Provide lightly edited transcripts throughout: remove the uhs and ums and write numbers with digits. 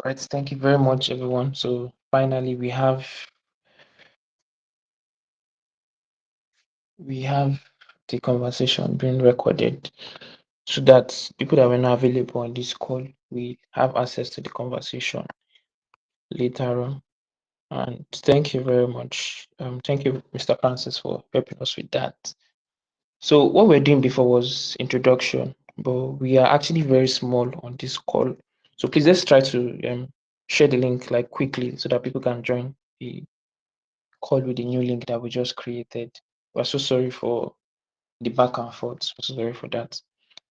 Right, thank you very much, everyone. So finally, we have the conversation being recorded so that people that were not available on this call will have access to the conversation later on. And thank you very much. Thank you, Mr. Francis, for helping us with that. So what we're doing before was introduction, but we are actually very small on this call. So please let's try to share the link like quickly so that people can join the call with the new link that we just created. We're so sorry for the back and forth. We're so sorry for that.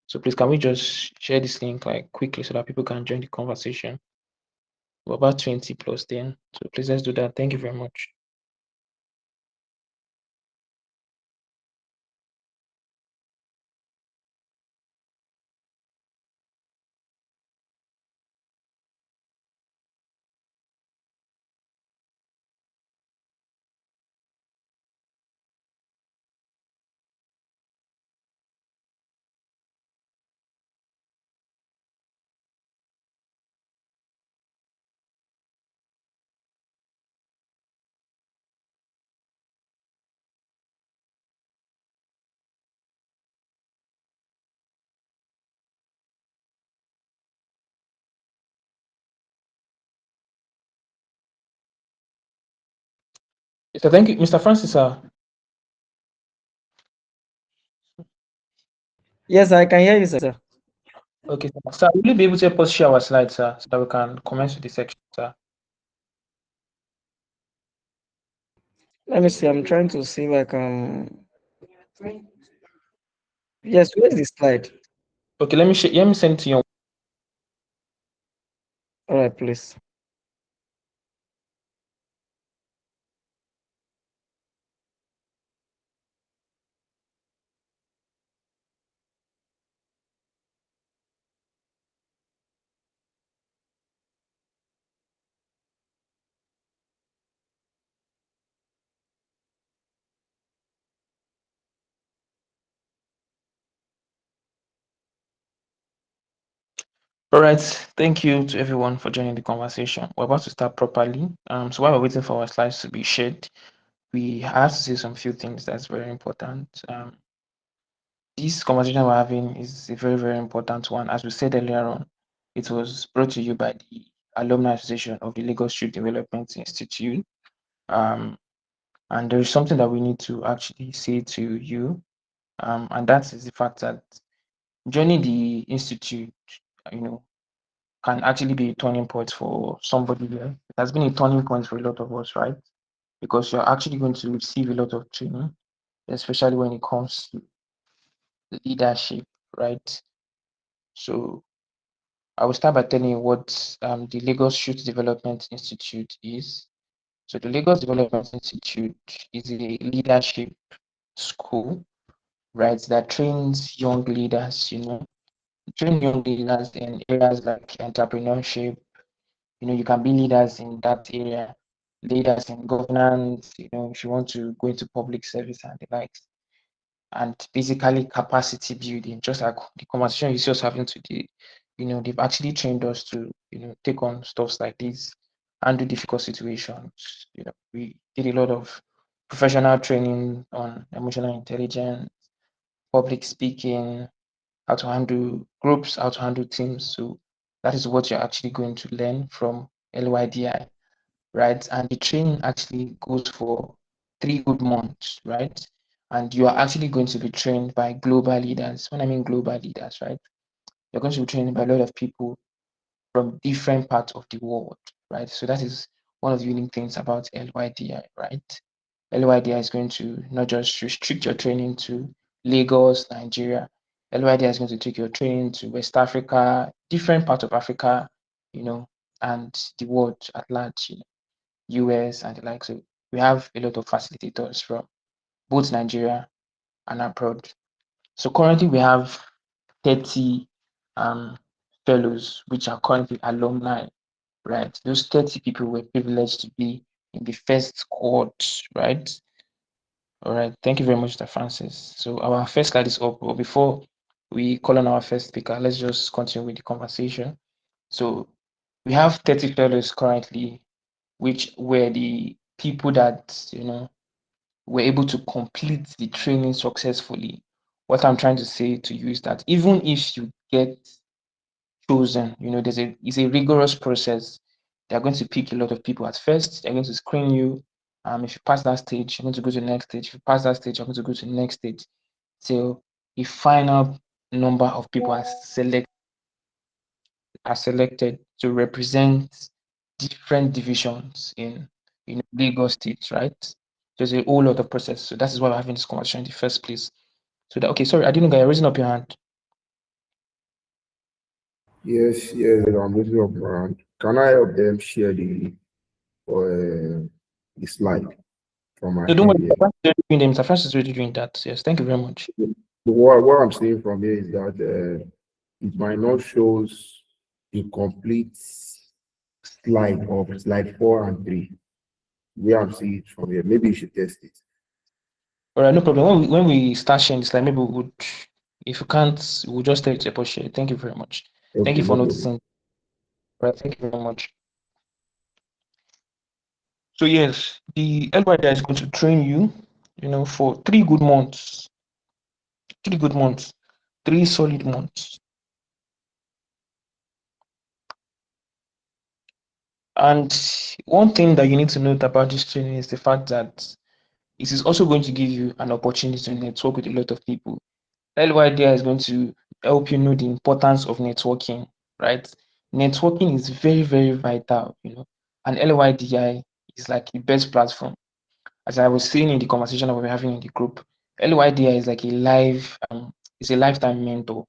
So please can we just share this link like quickly so that people can join the conversation? We're about 20 plus then. So please let's do that. Thank you very much. So thank you, Mr. Francis. Yes, I can hear you, sir. Okay, sir. Will you be able to help us share our slides, sir, so that we can commence with the section, sir? Let me see. I'm trying to see if I can. Yes, where's the slide? Okay, let me send it to you. All right, please. All right, thank you to everyone for joining the conversation. We're about to start properly. So while we're waiting for our slides to be shared, we have to say some few things that's very important. This conversation we're having is a very, very important one. As we said earlier on, it was brought to you by the Alumni Association of the Lagos Youth Development Institute. And there is something that we need to actually say to you, and that is the fact that joining the institute, you know, can actually be a turning point for somebody there. It has been a turning point for a lot of us, right? Because you're actually going to receive a lot of training, especially when it comes to leadership, right? So I will start by telling you what the Lagos Youth Development Institute is. So the Lagos Development Institute is a leadership school, right, that trains young leaders, train young leaders in areas like entrepreneurship. You can be leaders in that area, leaders in governance, if you want to go into public service and the likes. And basically capacity building, just like the conversation you see us having today, they've actually trained us to, take on stuffs like this, handle difficult situations. We did a lot of professional training on emotional intelligence, public speaking, how to handle groups, how to handle teams. So that is what you're actually going to learn from LYDI, right? And the training actually goes for 3 good months, right? And you are actually going to be trained by global leaders. When I mean global leaders, right? You're going to be trained by a lot of people from different parts of the world, right? So that is one of the unique things about LYDI, right? LYDI is going to not just restrict your training to Lagos, Nigeria. LYDI is going to take your training to West Africa, different parts of Africa, and the world at large, US and the like. So we have a lot of facilitators from both Nigeria and abroad. So currently we have 30 fellows, which are currently alumni, right? Those 30 people were privileged to be in the first cohort, right? All right. Thank you very much, Mr. Francis. So our first slide is up. But before we call on our first speaker, let's just continue with the conversation. So We have 30 fellows currently, which were the people that, were able to complete the training successfully. What I'm trying to say to you is that even if you get chosen, it's a rigorous process. They're going to pick a lot of people at first. They're going to screen you. If you pass that stage, you're going to go to the next stage. If you pass that stage, you're going to go to the next stage. So a final number of people are selected to represent different divisions in Lagos State, right? There's a whole lot of process. So that is why we're having this conversation in the first place. So that, okay, sorry, I didn't know you're raising up your hand. Yes, yes, I'm raising up my hand. Can I help them share the slide from my No, don't worry. end here? Mr. Francis is already doing that. Yes, thank you very much. What I'm saying from here is that it might not shows the complete slide of slide 4 and 3. Where I'm seeing it from here. Maybe you should test it. All right, no problem. When we start sharing this, like maybe we would, if you can't, we'll just tell you to share. Thank you very much. Thank Okay, you for no problem. noticing. All right, thank you very much. So yes, the LYDI is going to train you, for 3 good months, 3 good months, 3 solid months. And one thing that you need to note about this training is the fact that it is also going to give you an opportunity to network with a lot of people. LYDI is going to help you know the importance of networking, right? Networking is very, very vital, and LYDI is like the best platform. As I was saying in the conversation that we were having in the group, LYDI is like it's a lifetime mentor,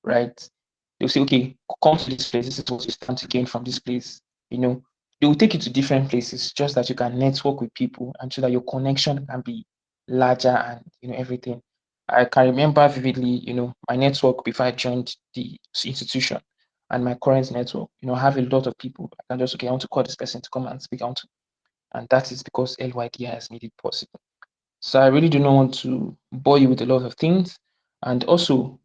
right? They'll say, okay, come to this place. This is what you stand to gain from this place. They will take you to different places just that you can network with people and so that your connection can be larger and everything. I can remember vividly, my network before I joined the institution and my current network. I have a lot of people. I can just okay, I want to call this person to come and speak. And that is because LYDI has made it possible. So I really do not want to bore you with a lot of things. And also,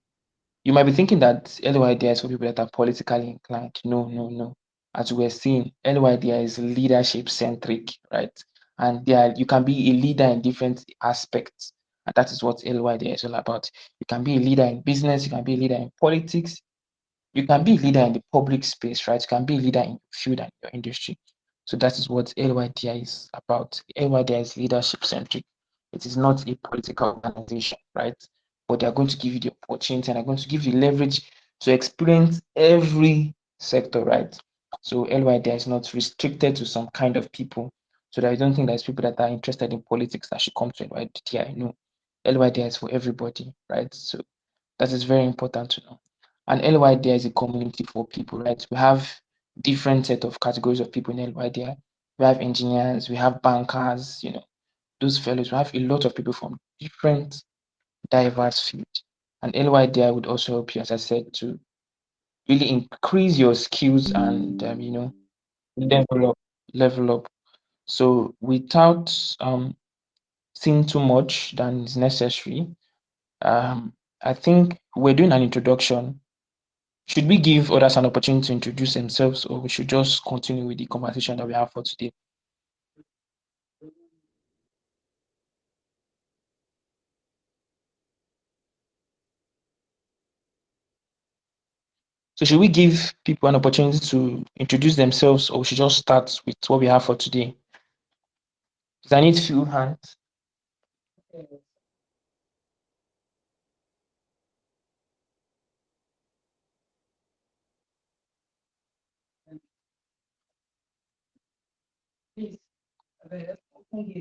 you might be thinking that LYDI is for people that are politically inclined. No, no, no. As we're seeing, LYDI is leadership centric, right? And you can be a leader in different aspects. And that is what LYDI is all about. You can be a leader in business, you can be a leader in politics, you can be a leader in the public space, right? You can be a leader in your field and your industry. So that is what LYDI is about. LYDI is leadership centric. It is not a political organization, right? But they are going to give you the opportunity and are going to give you leverage to experience every sector, right? So LYDI is not restricted to some kind of people. So that I don't think there's people that are interested in politics that should come to LYDI. No, LYDI is for everybody, right? So that is very important to know. And LYDI is a community for people, right? We have different set of categories of people in LYDI. We have engineers, we have bankers, those fellows. We have a lot of people from different diverse fields. And LYDI would also help you, as I said, to really increase your skills and level up, level up. So without saying too much than is necessary, I think we're doing an introduction. Should we give others an opportunity to introduce themselves, or we should just continue with the conversation that we have for today? So should we give people an opportunity to introduce themselves, or we should just start with what we have for today? Because I need few hands.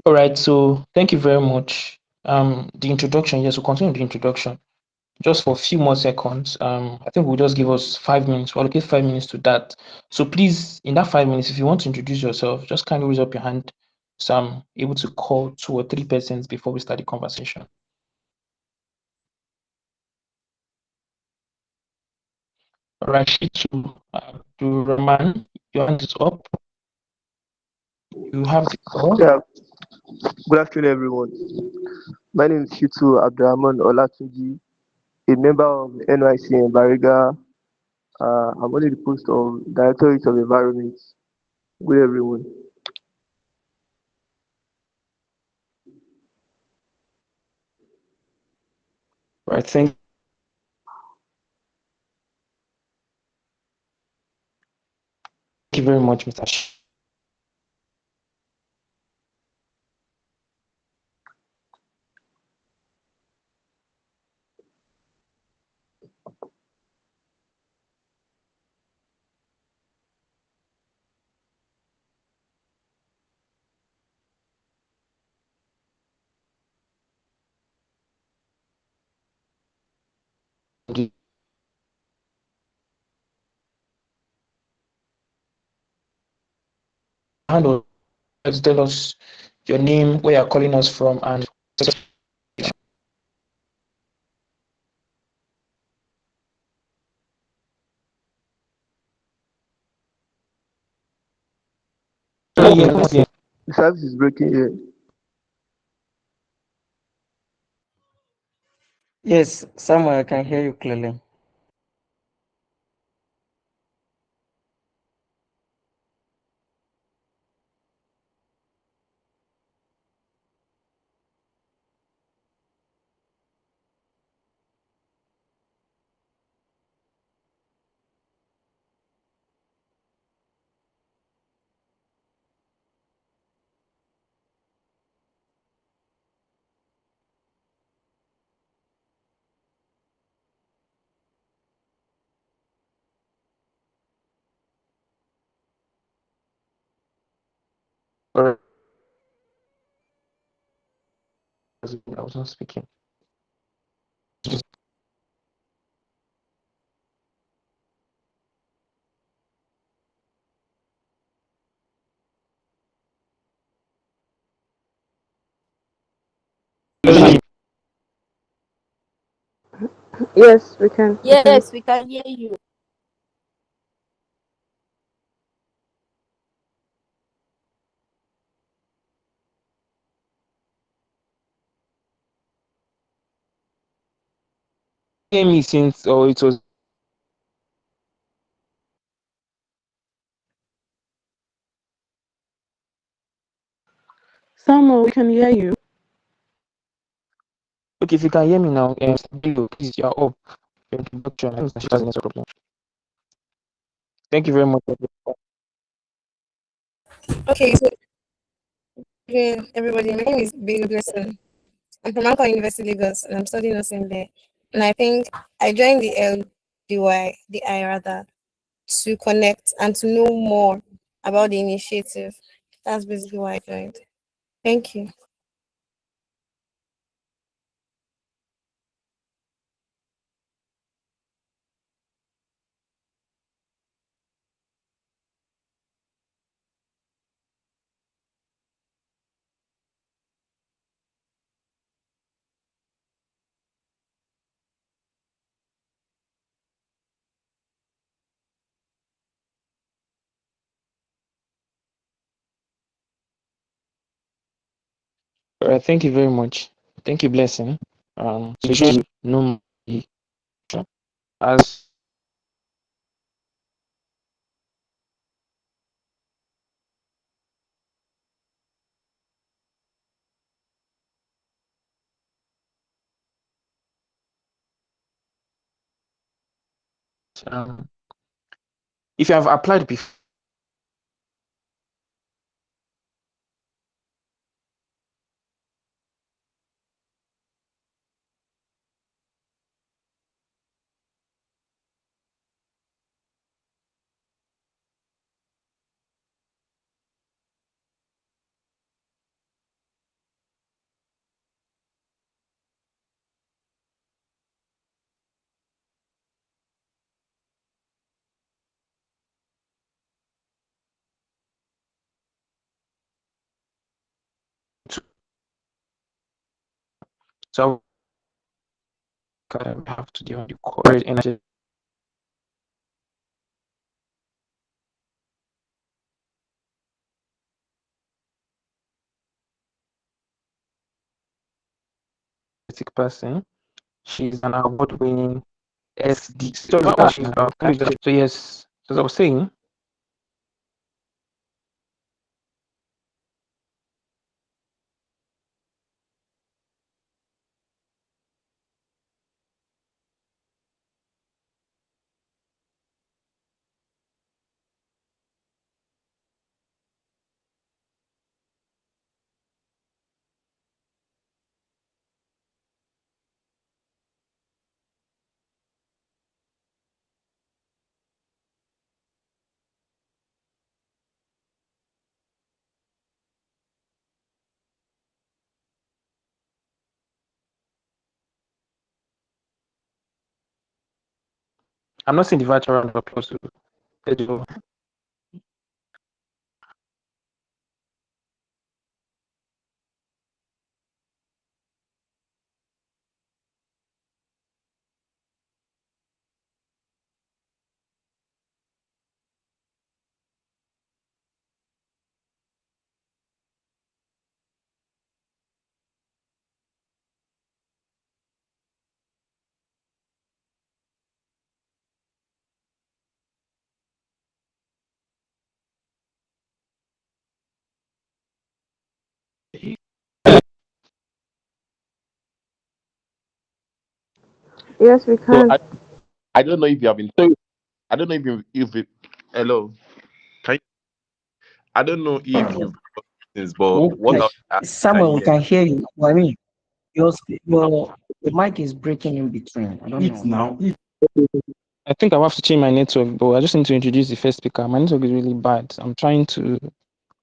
All right, so thank you very much. The introduction, yes, we'll continue the introduction just for a few more seconds. I think we'll just give us 5 minutes. We'll allocate 5 minutes to that. So please, in that 5 minutes, if you want to introduce yourself, just kindly raise up your hand so I'm able to call 2 or 3 persons before we start the conversation. All right, Shitu, to Rahman, your hand is up. You have the call. Yeah, good afternoon, everyone. My name is Shitu Abdurrahman Olatunji, a member of NYC in Bariga I'm only the post of Directorate of Environment. Good everyone. Right. Thank you very much, Mr. Hand over to tell us your name, where you're calling us from, and The service is breaking here. Yes, Samuel, I can hear you clearly. or I was not speaking. Yes, we can. Yes, we can hear you. Hear me since, or it was Samuel, we can hear you. okay. If you can hear me now, please, you're up. Your introduction. I think she has a network problem. Thank you very much. Okay, so everybody, my name is Bailey Blessing. I'm from Anchor University, Lagos, and I'm studying nursing there. And I think I joined the the I rather, to connect and to know more about the initiative. That's basically why I joined. Thank you. All right. Thank you very much. Thank you, Blessing. So you should know me as um, if you have applied before so we have to do on the correct energy person. She's an award-winning SD. So yes, as I was saying, I'm not saying the virtual round of applause. Yes, we So can. I don't know if you have been. I don't know if you, hello. Can you, I don't know if you've this, but what I Okay. was asking, Samuel, we yeah. can hear you. I mean, your the mic is breaking in between. I don't know. I think I have to change my network, but I just need to introduce the first speaker. My network is really bad. I'm trying to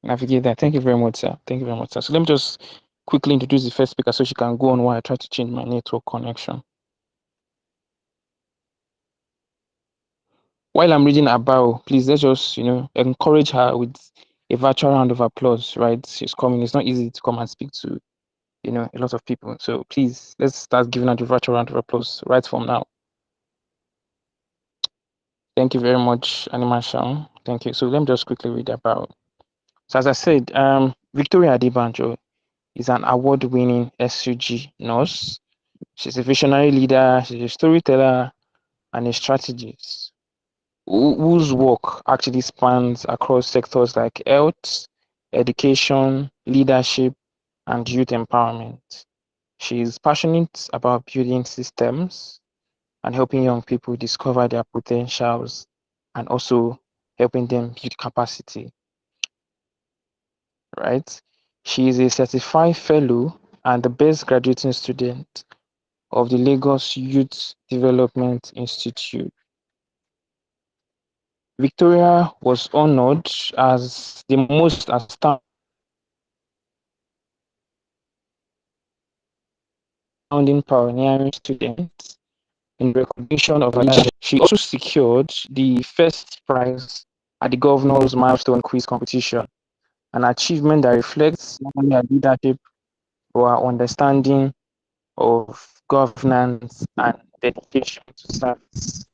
navigate that. Thank you very much, sir. Thank you very much, sir. So let me just quickly introduce the first speaker so she can go on while I try to change my network connection. While I'm reading her bio, please let's just, encourage her with a virtual round of applause, right? She's coming. It's not easy to come and speak to, a lot of people. So please, let's start giving her the virtual round of applause right from now. Thank you very much, Anima Shang. Thank you. So let me just quickly read her bio. So as I said, Victoria Adibanjo is an award-winning SUG nurse. She's a visionary leader, she's a storyteller, and a strategist whose work actually spans across sectors like health, education, leadership, and youth empowerment. She is passionate about building systems and helping young people discover their potentials and also helping them build capacity, right? She is a certified fellow and the best graduating student of the Lagos Youth Development Institute. Victoria was honored as the most astounding pioneering student in recognition of her leadership. She also secured the first prize at the Governor's Milestone Quiz competition, an achievement that reflects not only her leadership but her understanding of governance and dedication to service.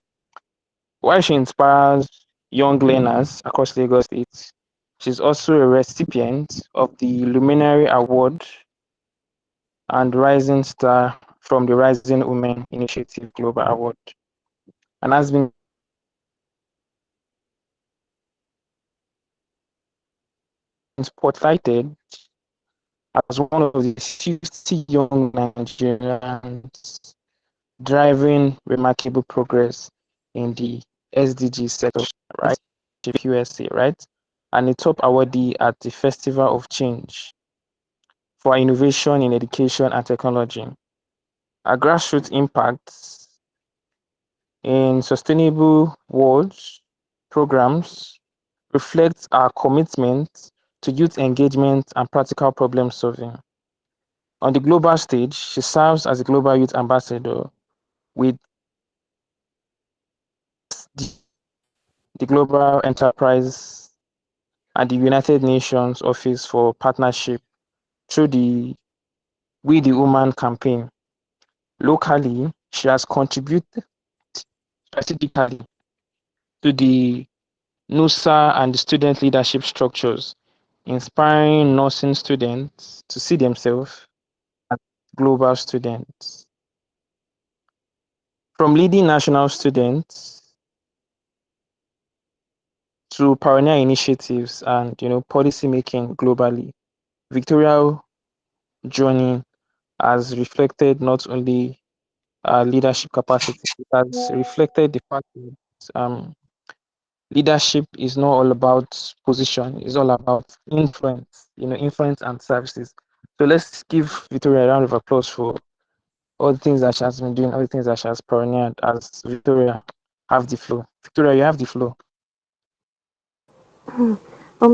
While she inspires young learners across Lagos State, she's also a recipient of the Luminary Award and Rising Star from the Rising Women Initiative Global Award, and has been spotlighted as one of the 50 young Nigerians driving remarkable progress in the SDG sector, right? USA, right? And a top awardee at the Festival of Change for innovation in education and technology. Our grassroots impacts in sustainable worlds programs reflects our commitment to youth engagement and practical problem solving. On the global stage, she serves as a global youth ambassador with the Global Enterprise and the United Nations Office for Partnership through the We the Woman campaign. Locally, she has contributed strategically to the NUSA and the student leadership structures, inspiring nursing students to see themselves as global students. From leading national students to pioneer initiatives and policy making globally, Victoria's journey has reflected not only leadership capacity, it has reflected the fact that um, leadership is not all about position, it's all about influence, influence and services. So let's give Victoria a round of applause for all the things that she has been doing, all the things that she has pioneered as Victoria. Have the floor. Victoria, you have the floor.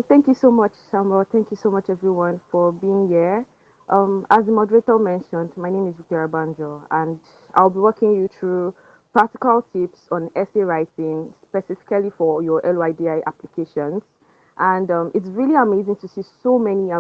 Thank you so much, Samuel. Thank you so much, everyone, for being here. As the moderator mentioned, my name is Victoria Banjo, and I'll be walking you through practical tips on essay writing, specifically for your LYDI applications. And it's really amazing to see so many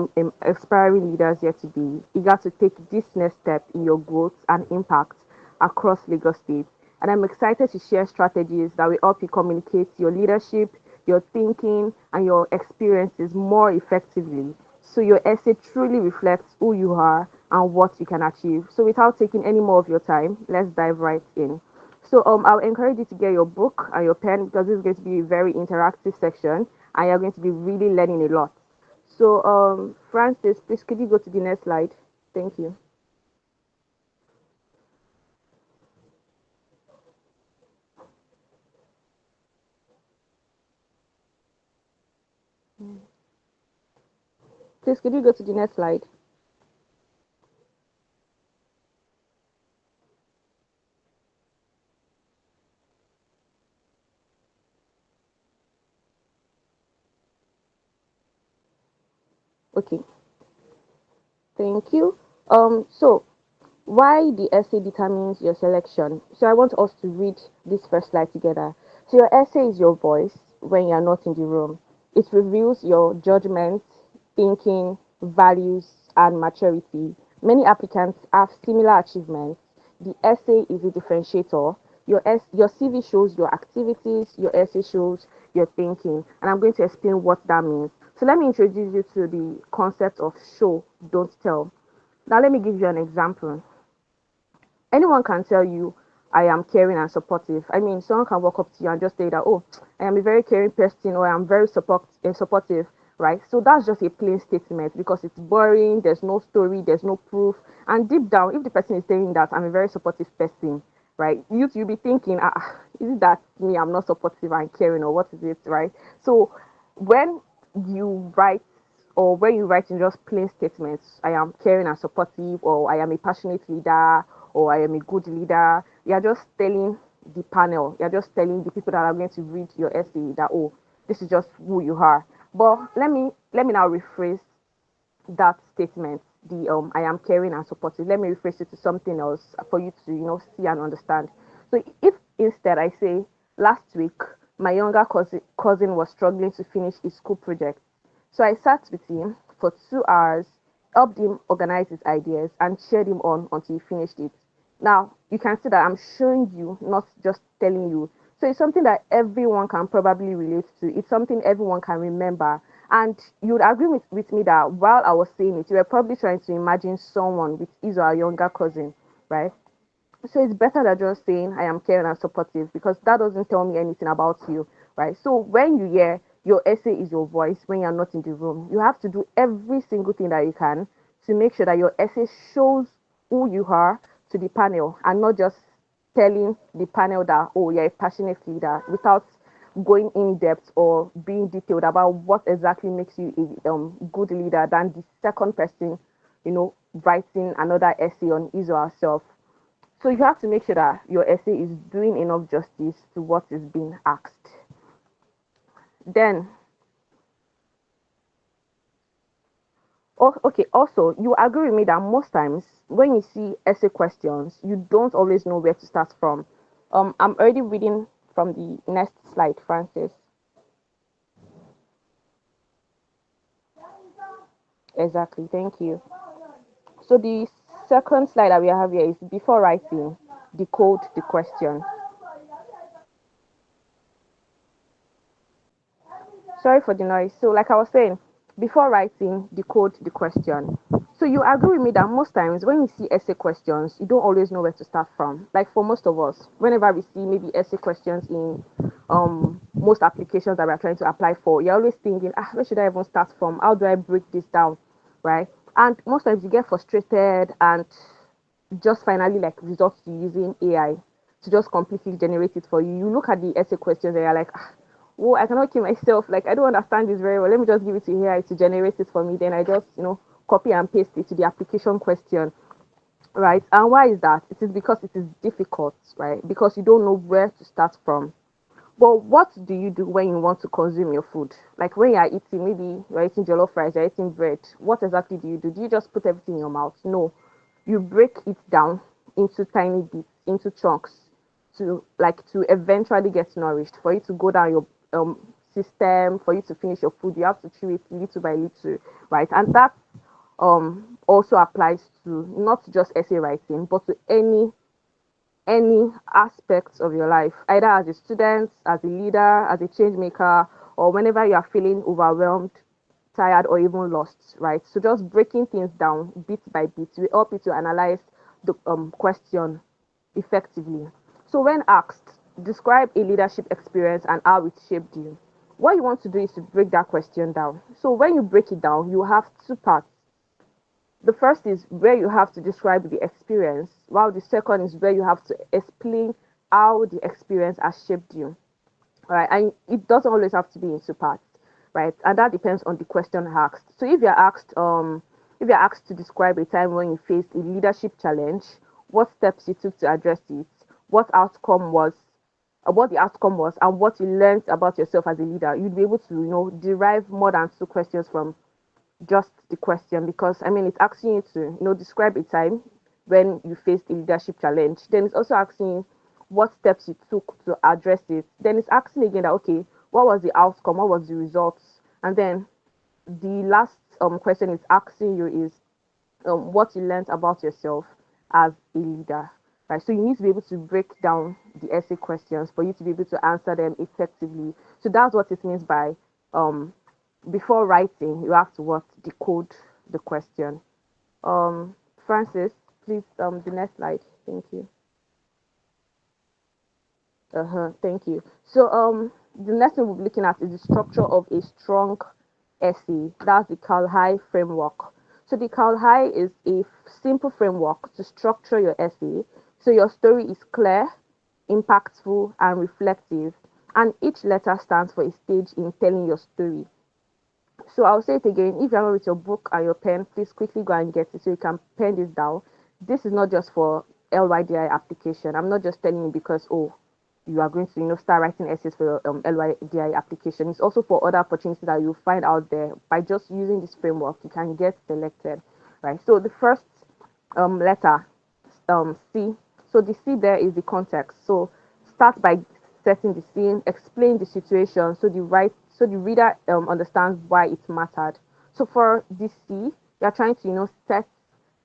aspiring leaders here today, eager to take this next step in your growth and impact across Lagos State. And I'm excited to share strategies that will help you communicate your leadership, your thinking, and your experiences more effectively. So your essay truly reflects who you are and what you can achieve. So without taking any more of your time, let's dive right in. So I'll encourage you to get your book and your pen because this is going to be a very interactive section and you're going to be really learning a lot. So Francis, please could you go to the next slide? Thank you. Please could you go to the next slide? Okay, thank you. So why the essay determines your selection. So I want us to read this first slide together. So your essay is your voice when you're not in the room. It reveals your judgment, thinking, values, and maturity. Many applicants have similar achievements. The essay is a differentiator. Your CV shows your activities, your essay shows your thinking, and I'm going to explain what that means. So let me introduce you to the concept of show, don't tell. Now let me give you an example. Anyone can tell you I am caring and supportive. I mean, someone can walk up to you and just say that, oh, I am a very caring person or I am very supportive, right? So that's just a plain statement because it's boring, there's no story, there's no proof. And deep down, if the person is saying that I'm a very supportive person, right, you'll be thinking, is it that me, I'm not supportive and caring, or what is it, right? So when you write or when you write in just plain statements, I am caring and supportive, or I am a passionate leader, or I am a good leader, you're just telling the panel, you're just telling the people that are going to read your essay that, oh, this is just who you are. But let me now rephrase that statement, the I am caring and supportive. Let me rephrase it to something else for you to see and understand. So if instead I say, last week my younger cousin was struggling to finish his school project, so I sat with him for 2 hours, helped him organize his ideas, and cheered him on until he finished it. Now, you can see that I'm showing you, not just telling you. So it's something that everyone can probably relate to. It's something everyone can remember. And you would agree with me that while I was saying it, you were probably trying to imagine someone with his or her younger cousin, right? So it's better than just saying I am caring and supportive because that doesn't tell me anything about you, right? So when you hear your essay is your voice when you're not in the room, you have to do every single thing that you can to make sure that your essay shows who you are to the panel and not just telling the panel that, oh, you're a passionate leader without going in depth or being detailed about what exactly makes you a good leader than the second person, writing another essay on his or herself. So you have to make sure that your essay is doing enough justice to what is being asked. Then, okay, also, you agree with me that most times when you see essay questions, you don't always know where to start from. I'm already reading from the next slide, Francis. Exactly, thank you. So the second slide that we have here is before writing, decode the question. Sorry for the noise. So, like I was saying, before writing, decode the question. So you agree with me that most times when you see essay questions, you don't always know where to start from. Like for most of us, whenever we see maybe essay questions in most applications that we're trying to apply for, you're always thinking, where should I even start from? How do I break this down? Right? And most times you get frustrated and just finally like resort to using AI to just completely generate it for you. You look at the essay questions and you're like, well, I cannot kill myself. Like, I don't understand this very well. Let me just give it to AI to generate it for me. Then I just, copy and paste it to the application question, right? And why is that? It is because it is difficult, right? Because you don't know where to start from. But what do you do when you want to consume your food? Like when you are eating, maybe you're eating jollof rice, you're eating bread. What exactly do you do? Do you just put everything in your mouth? No, you break it down into tiny bits, into chunks, to eventually get nourished. For you to go down your system, for you to finish your food, you have to chew it little by little, right? And that also applies to not just essay writing, but to any aspects of your life, either as a student, as a leader, as a change maker, or whenever you are feeling overwhelmed, tired, or even lost, right? So just breaking things down bit by bit will help you to analyze the question effectively. So when asked, describe a leadership experience and how it shaped you. What you want to do is to break that question down. So when you break it down, you have two parts. The first is where you have to describe the experience, while the second is where you have to explain how the experience has shaped you. All right, and it doesn't always have to be in two parts, right? And that depends on the question asked. So if you're asked to describe a time when you faced a leadership challenge, what steps you took to address it, what outcome was, what the outcome was, and what you learned about yourself as a leader, you'd be able to, derive more than two questions from just the question, because I mean it's asking you to describe a time when you faced a leadership challenge. Then it's also asking what steps you took to address it. Then it's asking again that okay, what was the outcome, what was the results, and then the last question it's asking you is what you learned about yourself as a leader. Right, so you need to be able to break down the essay questions for you to be able to answer them effectively. So that's what it means by before writing, you have to what decode the question. Francis, please, the next slide. Thank you. Thank you. So, the next thing we'll be looking at is the structure of a strong essay. That's the Calhigh framework. So, the Calhigh is a simple framework to structure your essay. So, your story is clear, impactful, and reflective, and each letter stands for a stage in telling your story. So I'll say it again. If you're not with your book and your pen, please quickly go and get it so you can pen this down. This is not just for LYDI application. I'm not just telling you because you are going to start writing essays for your LYDI application. It's also for other opportunities that you'll find out there. By just using this framework, you can get selected, right? So the first letter, C. So the C there is the context. So start by setting the scene, explain the situation so the reader understands why it mattered. So for this C, you're trying to set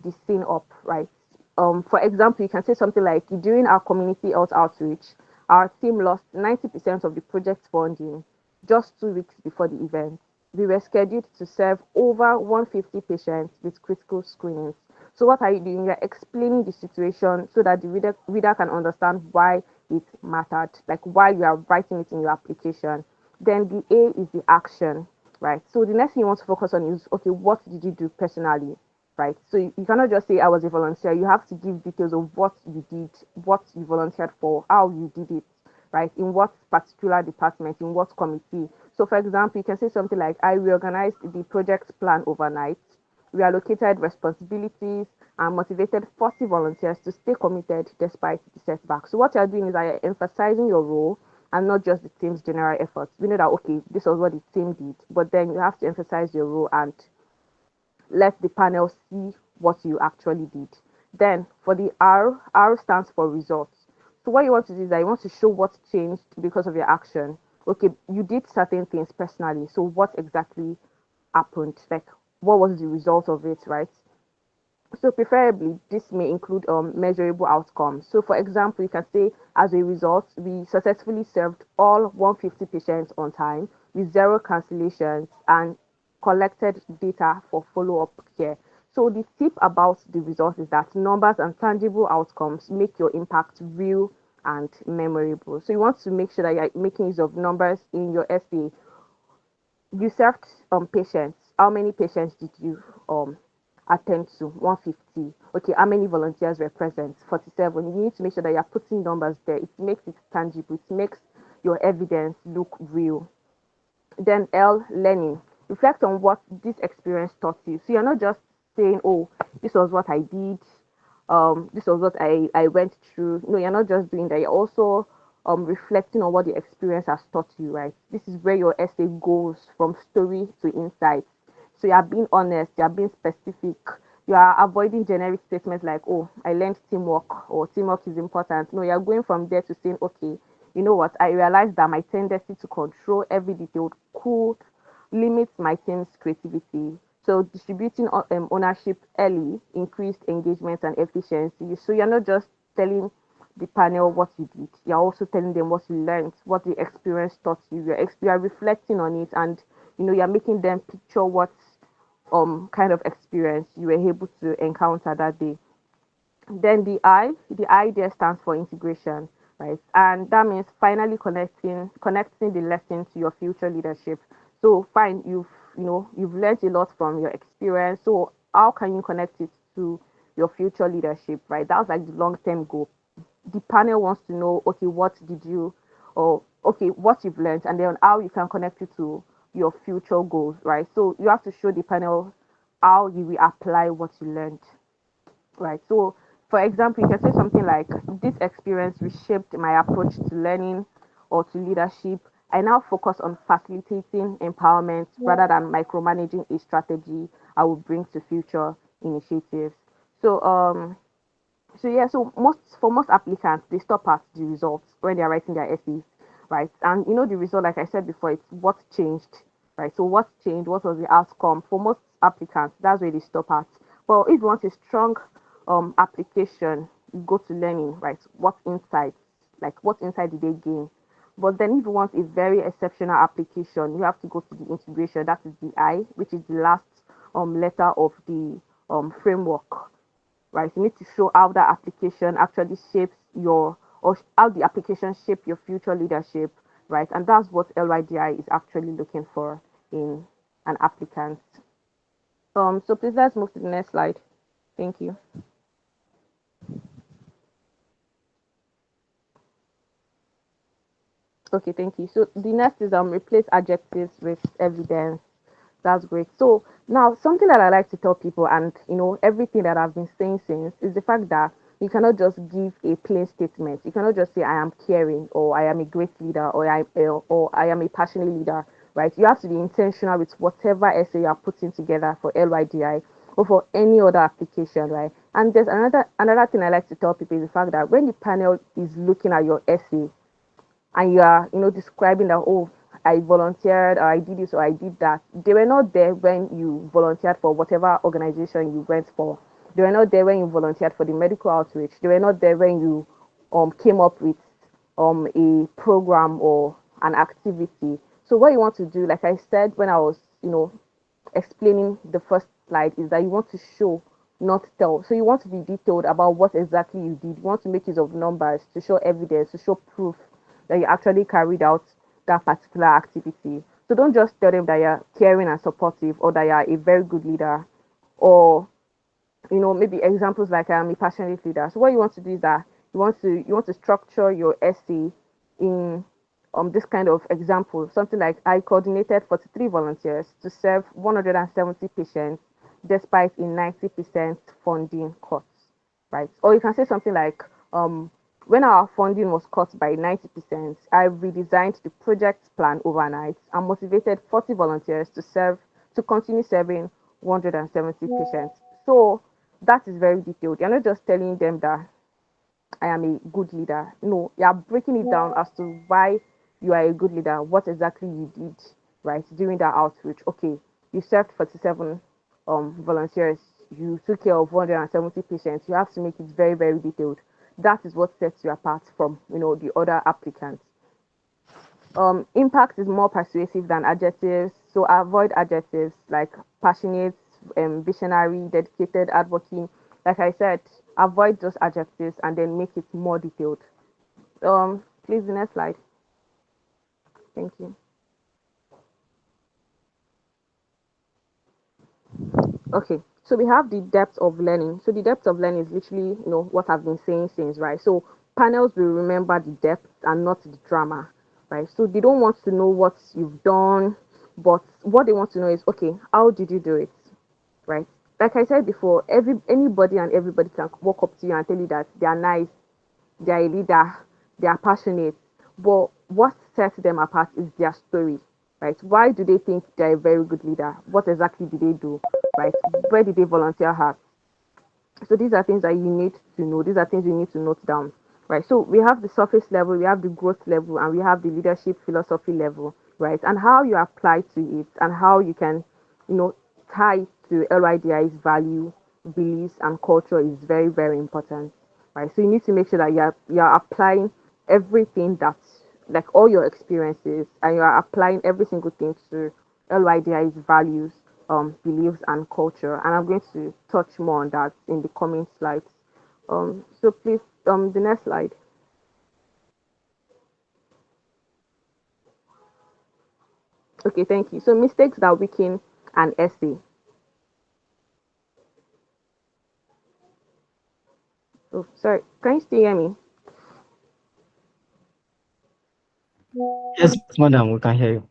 the scene up, right? For example, you can say something like, during our community health outreach, our team lost 90% of the project funding just 2 weeks before the event. We were scheduled to serve over 150 patients with critical screenings. So what are you doing? You're explaining the situation so that the reader can understand why it mattered, like why you are writing it in your application. Then the A is the action, right? So the next thing you want to focus on is, okay, what did you do personally, right? So you cannot just say I was a volunteer. You have to give details of what you did, what you volunteered for, how you did it, right? In what particular department, in what committee. So for example, you can say something like, I reorganized the project plan overnight, reallocated responsibilities, and motivated 40 volunteers to stay committed despite the setback. So what you're doing is that you're emphasizing your role and not just the team's general efforts. We know that, okay, this was what the team did, but then you have to emphasize your role and let the panel see what you actually did. Then for the R, R stands for results. So what you want to do is that you want to show what changed because of your action. Okay, you did certain things personally. So what exactly happened? Like, what was the result of it, right? So preferably, this may include measurable outcomes. So for example, you can say, as a result, we successfully served all 150 patients on time with zero cancellations and collected data for follow-up care. So the tip about the results is that numbers and tangible outcomes make your impact real and memorable. So you want to make sure that you're making use of numbers in your essay. You served patients. How many patients did you attend to? 150. Okay, how many volunteers were present? 47. You need to make sure that you're putting numbers there. It makes it tangible. It makes your evidence look real. Then L, learning. Reflect on what this experience taught you. So you're not just saying, oh, this was what I did, this was what I went through. No, you're not just doing that. You're also reflecting on what the experience has taught you, right? This is where your essay goes from story to insight. So you are being honest, you are being specific, you are avoiding generic statements like, oh, I learned teamwork or teamwork is important. No, you're going from there to saying, okay, you know what, I realized that my tendency to control every detail could limit my team's creativity. So distributing ownership early increased engagement and efficiency. So you're not just telling the panel what you did, you're also telling them what you learned, what the experience taught you. You are reflecting on it, and you're making them picture what kind of experience you were able to encounter that day. Then the I there stands for integration, right? And that means finally connecting the lesson to your future leadership. So fine, you've learned a lot from your experience. So how can you connect it to your future leadership, right? That's like the long-term goal. The panel wants to know, okay, what did you, or okay, what you've learned, and then how you can connect it to your future goals, right? So you have to show the panel how you will apply what you learned, right? So, for example, you can say something like, this experience reshaped my approach to learning or to leadership. I now focus on facilitating empowerment rather than micromanaging a strategy I will bring to future initiatives. So, so most applicants, they stop at the results when they're writing their essays, right? And the result, like I said before, it's what changed, right? So what changed? What was the outcome? For most applicants, that's where they stop at. But if you want a strong application, you go to learning, right? What insights, like what insight did they gain? But then if you want a very exceptional application, you have to go to the integration. That is the I, which is the last letter of the framework, right? You need to show how that application actually shapes your, or how the application shape your future leadership, right? And that's what LYDI is actually looking for in an applicant. So please let's move to the next slide. Thank you. Okay, thank you. So the next is replace adjectives with evidence. That's great. So now something that I like to tell people, and everything that I've been saying since, is the fact that you cannot just give a plain statement. You cannot just say I am caring, or I am a great leader, or I am a passionate leader, right? You have to be intentional with whatever essay you are putting together for LYDI or for any other application, right? And there's another thing I like to tell people is the fact that when the panel is looking at your essay, and you are describing that, oh, I volunteered, or I did this, or I did that, they were not there when you volunteered for whatever organization you went for. They were not there when you volunteered for the medical outreach. They were not there when you came up with a program or an activity. So what you want to do, like I said when I was explaining the first slide, is that you want to show, not tell. So you want to be detailed about what exactly you did. You want to make use of numbers to show evidence, to show proof that you actually carried out that particular activity. So don't just tell them that you're caring and supportive, or that you're a very good leader, or maybe examples like I am a passionate leader. So what you want to do is that you want to structure your essay in this kind of example, something like, I coordinated 43 volunteers to serve 170 patients despite a 90% funding cut, right? Or you can say something like, when our funding was cut by 90%, I redesigned the project plan overnight and motivated 40 volunteers to continue serving 170 patients. So that is very detailed. You're not just telling them that I am a good leader. No, you are breaking it down as to why you are a good leader, what exactly you did, right, during that outreach. Okay, you served 47 volunteers, you took care of 170 patients. You have to make it very, very detailed. That is what sets you apart from the other applicants. Impact is more persuasive than adjectives, so avoid adjectives like passionate, visionary, dedicated, advocate. Like I said, avoid those adjectives and then make it more detailed. Please, the next slide. Thank you. Okay, so we have the depth of learning. So the depth of learning is literally, what I've been saying since, right? So panels will remember the depth and not the drama, right? So they don't want to know what you've done, but what they want to know is, okay, how did you do it, right? Like I said before, anybody and everybody can walk up to you and tell you that they are nice, they are a leader, they are passionate. But what sets them apart is their story, right? Why do they think they're a very good leader? What exactly do they do, right? Where did they volunteer at? So these are things that you need to know. These are things you need to note down, right? So we have the surface level, we have the growth level, and we have the leadership philosophy level, right? And how you apply to it and how you can, you know, tie to LYDI's value, beliefs, and culture is very, very important, right? So you need to make sure that you're applying everything that, like all your experiences, and you are applying every single thing to LYDI's values, beliefs, and culture. And I'm going to touch more on that in the coming slides. So please, the next slide. Okay, thank you. So mistakes that weaken an essay. Oh, sorry, can you still hear me? Yes, madam, we can hear you.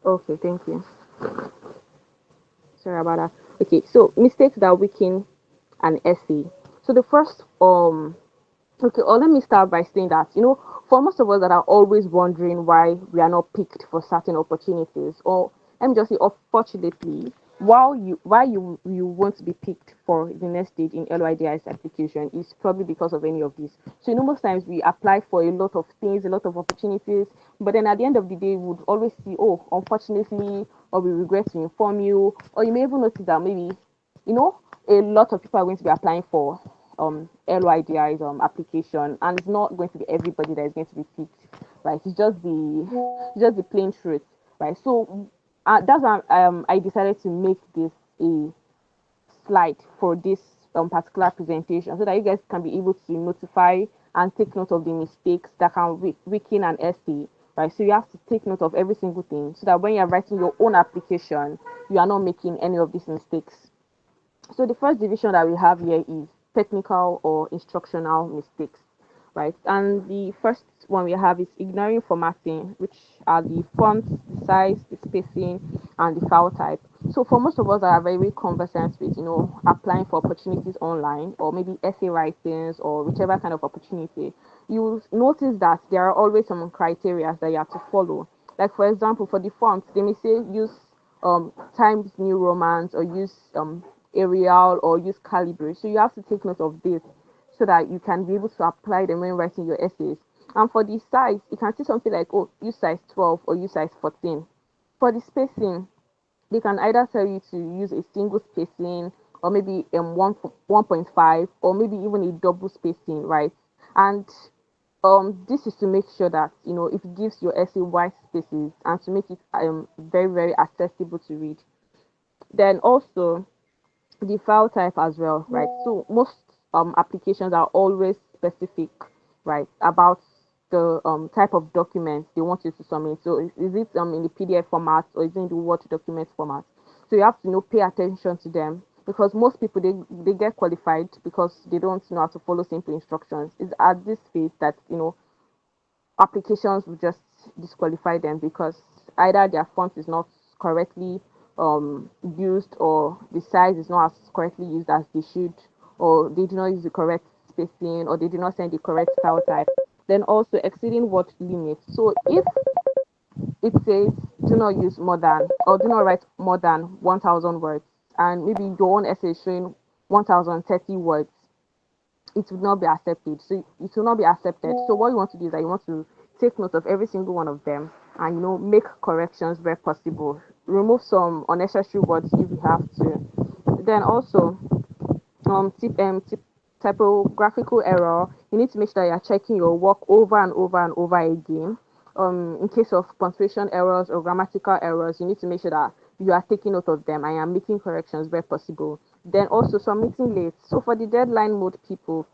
Okay, thank you. Sorry about that. Okay, so mistakes that weaken an essay. So the first okay, let me start by saying that, for most of us that are always wondering why we are not picked for certain opportunities, or let me just say, unfortunately, why you want to be picked for the next stage in LYDI's application is probably because of any of this. So, most times we apply for a lot of things, a lot of opportunities, but then at the end of the day, we would always see, oh, unfortunately, or we regret to inform you, or you may even notice that maybe, you know, a lot of people are going to be applying for LYDI's application, and it's not going to be everybody that is going to be picked, right? It's just the plain truth, right? So that's why I decided to make this a slide for this particular presentation so that you guys can be able to notify and take note of the mistakes that can weaken an essay, right? So you have to take note of every single thing so that when you're writing your own application, you are not making any of these mistakes. So the first division that we have here is technical or instructional mistakes, right? And the first one we have is ignoring formatting, which are the fonts, the size, the spacing, and the file type. So for most of us that are very conversant with, applying for opportunities online or maybe essay writings or whichever kind of opportunity, you will notice that there are always some criteria that you have to follow. Like for example, for the fonts, they may say use Times New Romance or use Arial or use Calibri. So you have to take note of this so that you can be able to apply them when writing your essays. And for the size, you can see something like, oh, use size 12 or use size 14. For the spacing, they can either tell you to use a single spacing or maybe 1.5 or maybe even a double spacing, right? And this is to make sure that it gives your essay wide spaces and to make it very, very accessible to read. Then also the file type as well, right? So most applications are always specific, right, about the type of documents they want you to submit. So is it in the PDF format or is it in the Word document format? So you have to pay attention to them because most people they get qualified because they don't know how to follow simple instructions. It's at this phase that applications will just disqualify them because either their font is not correctly used or the size is not as correctly used as they should, or they do not use the correct spacing, or they do not send the correct file type. Then also exceeding word limit. So if it says do not use more than or do not write more than 1000 words, and maybe your own essay is showing 1030 words, it will not be accepted. So it will not be accepted. So what you want to do is that you want to take note of every single one of them and make corrections where possible. Remove some unnecessary words if you have to. Then also typographical error. You need to make sure that you're checking your work over and over and over again. In case of punctuation errors or grammatical errors, you need to make sure that you are taking note of them and you're making corrections where possible. Then also submitting late. So for the deadline mode people,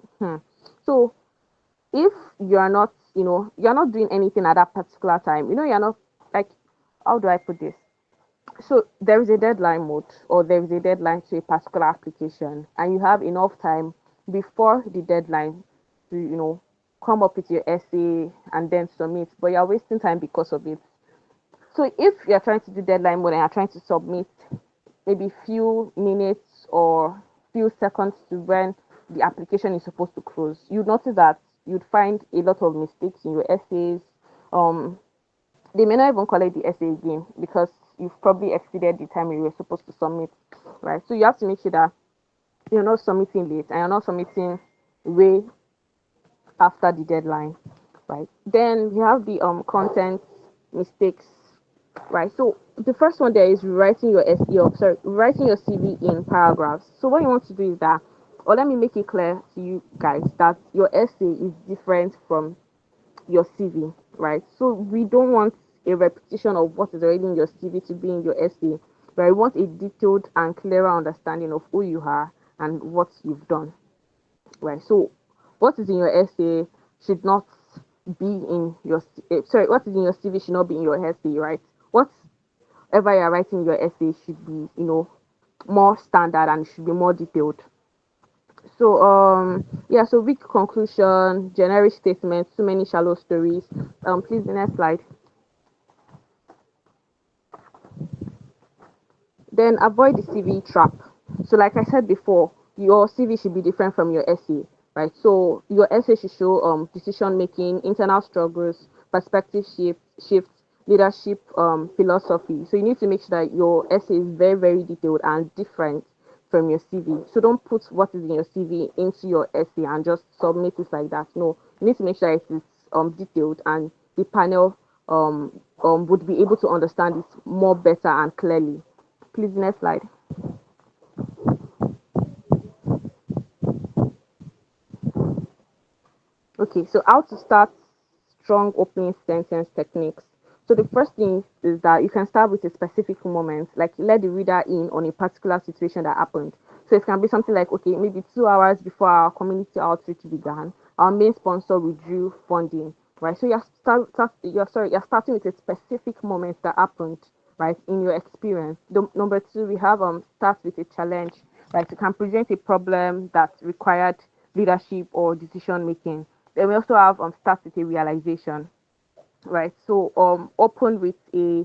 so if you are not, you're not doing anything at that particular time, you're not like, how do I put this? So there is a deadline mode or there is a deadline to a particular application and you have enough time before the deadline to, come up with your essay and then submit, but you're wasting time because of it. So if you're trying to do deadline mode and you're trying to submit maybe few minutes or few seconds to when the application is supposed to close, you'd notice that you'd find a lot of mistakes in your essays. Um, they may not even collect the essay again because you've probably exceeded the time you were supposed to submit, right? So you have to make sure that you're not submitting late and you're not submitting way after the deadline, right? Then we have the content mistakes, right? So the first one there is writing your SEO, sorry, writing your CV in paragraphs. So what you want to do is that, or let me make it clear to you guys that your essay is different from your CV, right? So we don't want a repetition of what is already in your CV to be in your essay, but we want a detailed and clearer understanding of who you are and what you've done, right? So what is in your essay should not be in your sorry, what is in your CV should not be in your essay, right? Whatever you're writing in your essay should be, more standard and should be more detailed. So yeah, so weak conclusion, generic statements, too many shallow stories. Please the next slide. Then avoid the CV trap. So like I said before, your CV should be different from your essay, right? So your essay should show decision making, internal struggles, perspective shifts, leadership philosophy. So you need to make sure that your essay is very, very detailed and different from your CV. So don't put what is in your CV into your essay and just submit it like that. No, you need to make sure it is detailed and the panel would be able to understand it more better and clearly. Please, next slide. Okay, so how to start strong opening sentence techniques. So the first thing is that you can start with a specific moment, like let the reader in on a particular situation that happened. So it can be something like, okay, maybe 2 hours before our community outreach began, our main sponsor withdrew funding, right? So you're starting with a specific moment that happened, right, in your experience. Number two, we have start with a challenge, right? You can present a problem that required leadership or decision making. Then we also have start with a realization, right? So open with a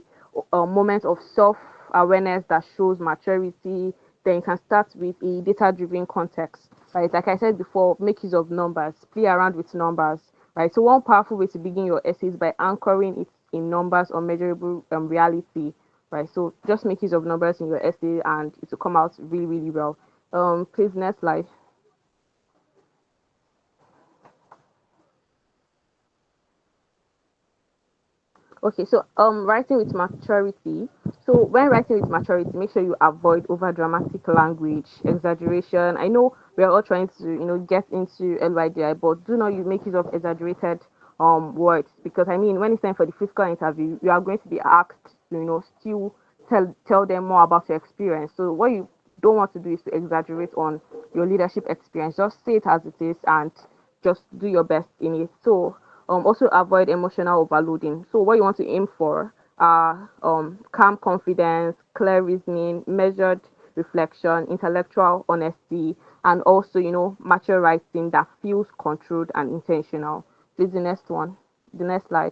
moment of self awareness that shows maturity. Then you can start with a data driven context, right? Like I said before, make use of numbers, play around with numbers, right? So one powerful way to begin your essay is by anchoring it in numbers or measurable reality, right? So just make use of numbers in your essay and it will come out really, really well. Please next slide. Okay, so writing with maturity. So when writing with maturity, make sure you avoid over dramatic language, exaggeration. I know we are all trying to, get into LYDI, but do not you make use of exaggerated words because I mean when it's time for the physical interview, you are going to be asked to, still tell them more about your experience. So what you don't want to do is to exaggerate on your leadership experience. Just say it as it is and just do your best in it. So also avoid emotional overloading. So what you want to aim for are calm confidence, clear reasoning, measured reflection, intellectual honesty, and also mature writing that feels controlled and intentional. Please the next one, the next slide.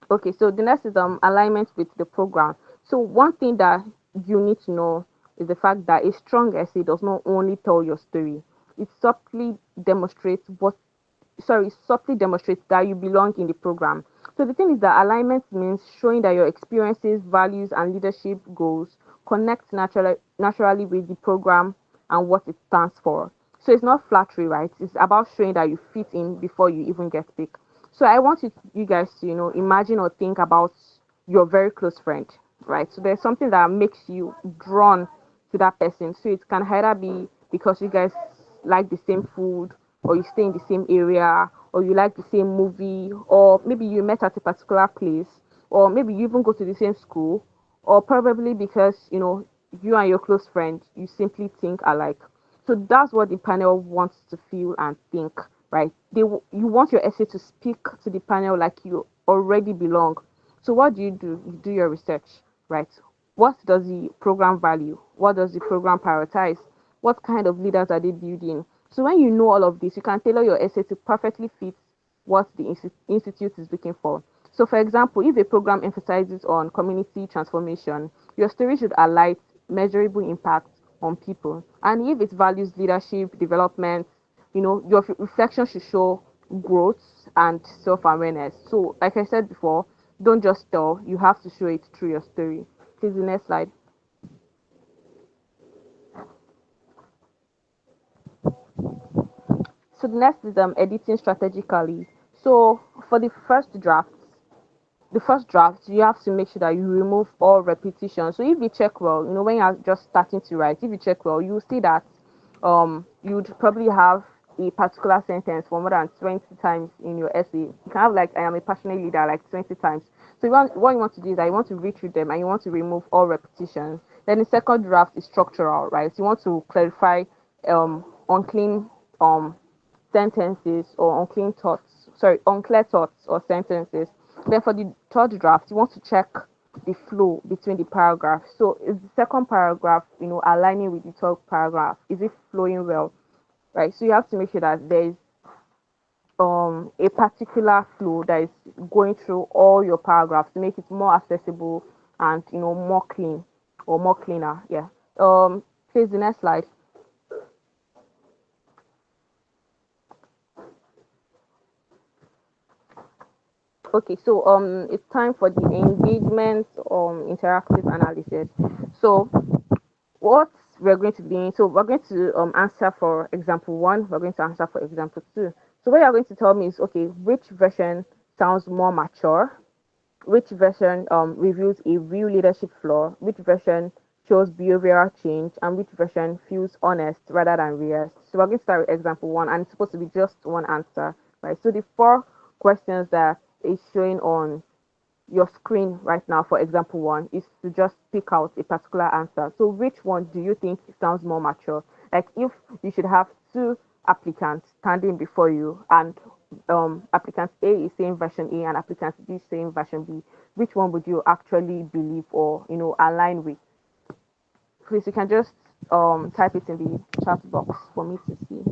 Okay, so the next is alignment with the program. So one thing that you need to know is the fact that a strong essay does not only tell your story, it subtly demonstrates that you belong in the program. So the thing is that alignment means showing that your experiences, values, and leadership goals connect naturally with the program and what it stands for. So it's not flattery, right? It's about showing that you fit in before you even get picked. So I want you guys to, imagine or think about your very close friend, right? So there's something that makes you drawn to that person. So it can either be because you guys like the same food, or you stay in the same area, or you like the same movie, or maybe you met at a particular place, or maybe you even go to the same school, or probably because you and your close friend you simply think alike. So that's what the panel wants to feel and think, right? You want your essay to speak to the panel like you already belong. So what do? You do your research, right? What does the program value? What does the program prioritize? What kind of leaders are they building? So when you know all of this, you can tailor your essay to perfectly fit what the institute is looking for. So, for example, if a program emphasizes on community transformation, your story should highlight measurable impact on people. And if it values leadership, development, your reflection should show growth and self-awareness. So, like I said before, don't just tell, you have to show it through your story. Please, the next slide. So the next is editing strategically. So for the first draft, you have to make sure that you remove all repetition. So if you check well, when you're just starting to write, if you check well, you see that you'd probably have a particular sentence for more than 20 times in your essay. You can have like I am a passionate leader like 20 times. So what you want to do is that you want to read through them and you want to remove all repetitions. Then the second draft is structural, right? So you want to clarify unclean um sentences or unclear thoughts or sentences. Then for the third draft, you want to check the flow between the paragraphs. So is the second paragraph, aligning with the third paragraph? Is it flowing well? Right. So you have to make sure that there is a particular flow that is going through all your paragraphs to make it more accessible and more clean or more cleaner. Yeah. Please the next slide. Okay, so it's time for the engagement interactive analysis. So what we're going to be doing, so we're going to answer for example one, we're going to answer for example two. So what you're going to tell me is, okay, which version sounds more mature, which version reveals a real leadership flaw, which version shows behavioral change, and which version feels honest rather than rehearsed. So we're going to start with example one, and it's supposed to be just one answer, right? So the four questions that is showing on your screen right now for example one is to just pick out a particular answer. So which one do you think sounds more mature? Like if you should have two applicants standing before you and applicant A is saying version A and applicant B is saying version B, which one would you actually believe or align with? Please, you can just type it in the chat box for me to see.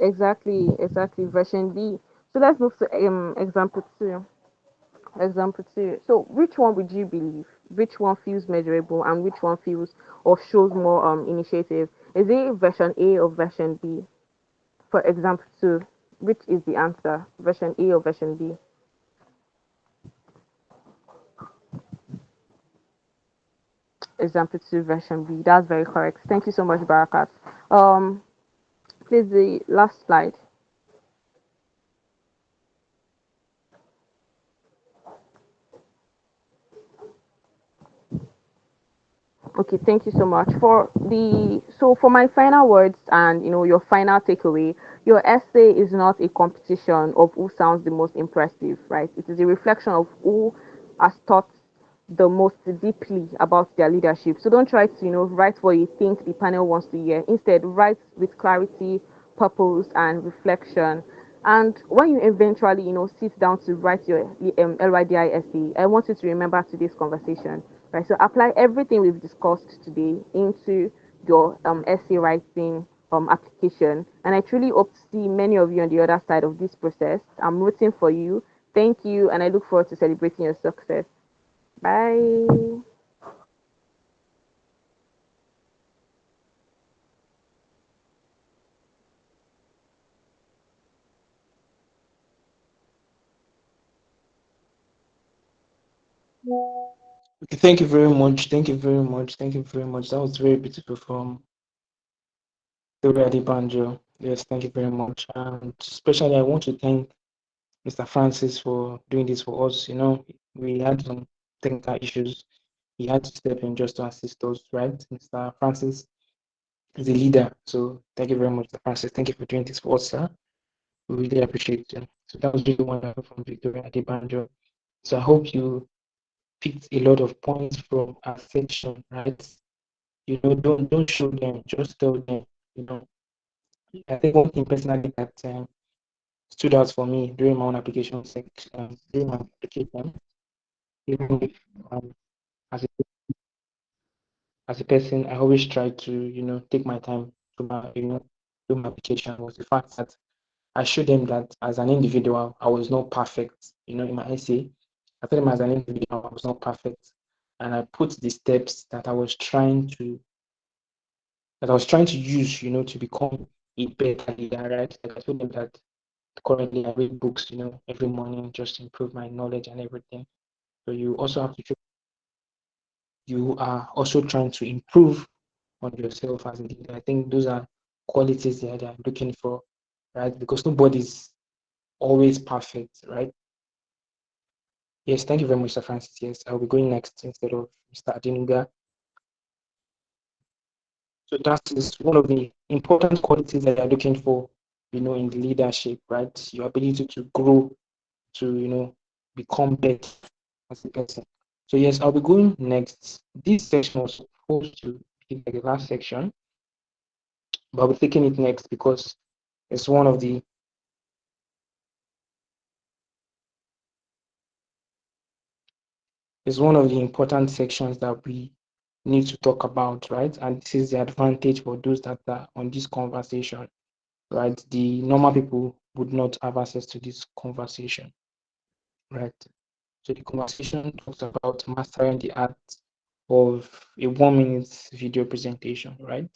Exactly, version B. So let's move to example two. Example two. So which one would you believe? Which one feels measurable and which one feels or shows more initiative? Is it version A or version B? For example two, which is the answer? Version A or version B? Example two, version B. That's very correct. Thank you so much, Barakat. Um, please the last slide. Okay, thank you so much for my final words and your final takeaway. Your essay is not a competition of who sounds the most impressive, right? It is a reflection of who has thought the most deeply about their leadership. So don't try to write what you think the panel wants to hear. Instead, write with clarity, purpose, and reflection. And when you eventually sit down to write your LYDI essay, I want you to remember today's conversation. Right, so apply everything we've discussed today into your essay writing application. And I truly hope to see many of you on the other side of this process. I'm rooting for you. Thank you, and I look forward to celebrating your success. Bye. Okay, thank you very much. Thank you very much. Thank you very much. That was very beautiful from Victoria Banjo. Yes, thank you very much. And especially, I want to thank Mr. Francis for doing this for us. You know, we had some technical issues. He had to step in just to assist us, right? Mr. Francis is a leader. So thank you very much, Mr. Francis. Thank you for doing this for us, sir. We really appreciate you. So that was really wonderful from Victoria Banjo. So I hope you picked a lot of points from our section, right? You know, don't show them, just tell them. You know, I think one thing personally that stood out for me during my own application section, during my application, even if as a as a person, I always try to, you know, take my time to my, you know, do my application was the fact that I showed them that as an individual, I was not perfect. You know, in my essay, I told them as an individual, I was not perfect. And I put the steps that I was trying to use, you know, to become a better leader, right? Like I told them that currently I read books, you know, every morning just to improve my knowledge and everything. So you also have to show you are also trying to improve on yourself as a leader. I think those are qualities that I'm looking for, right? Because nobody's always perfect, right? Yes, thank you very much, Mr. Francis. Yes, I'll be going next instead of Mr. Adinuga. So that is one of the important qualities that you're looking for, you know, in the leadership, right? Your ability to grow, to, you know, become better as a person. So yes, I'll be going next. This section was supposed to be like the last section, but I'll be taking it next because it's one of the important sections that we need to talk about, right? And this is the advantage for those that are on this conversation, right? The normal people would not have access to this conversation, right? So the conversation talks about mastering the art of a 1 minute video presentation, right?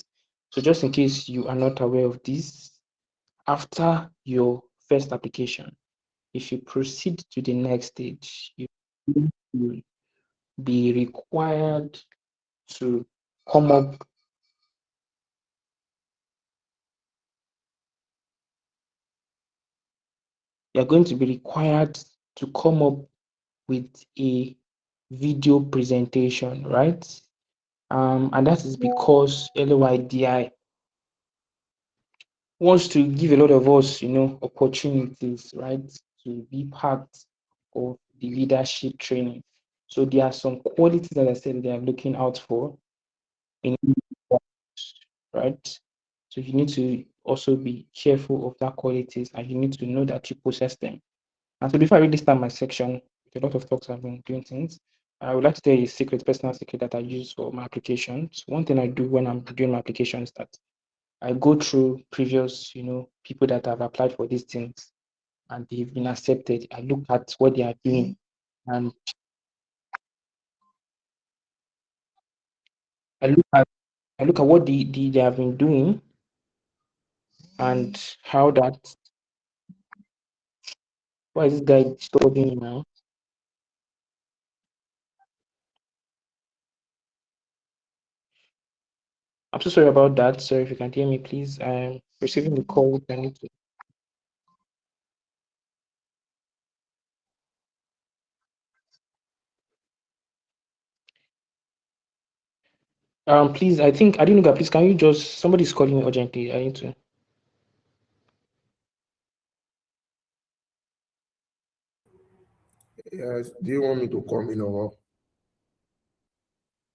So just in case you are not aware of this, after your first application, if you proceed to the next stage, you will be required to come up. You're going to be required to come up with a video presentation, right? And that is because LYDI wants to give a lot of us, you know, opportunities, right, to be part of the leadership training. So there are some qualities that I said they are looking out for in, right? So you need to also be careful of that qualities and you need to know that you possess them. And so before I really start my section, with a lot of talks I've been doing things, I would like to tell you a secret, personal secret that I use for my applications. One thing I do when I'm doing my application is that I go through previous, you know, people that have applied for these things and they've been accepted. I look at what they are doing and I look at what they have been doing and how that. Why is this guy disturbing me now? I'm so sorry about that. Sorry if you can hear me, please. I'm receiving the call. I need to. Please, I think I didn't know. Please, can you just somebody's calling me urgently? I need to. Yes. Do you want me to come in or what?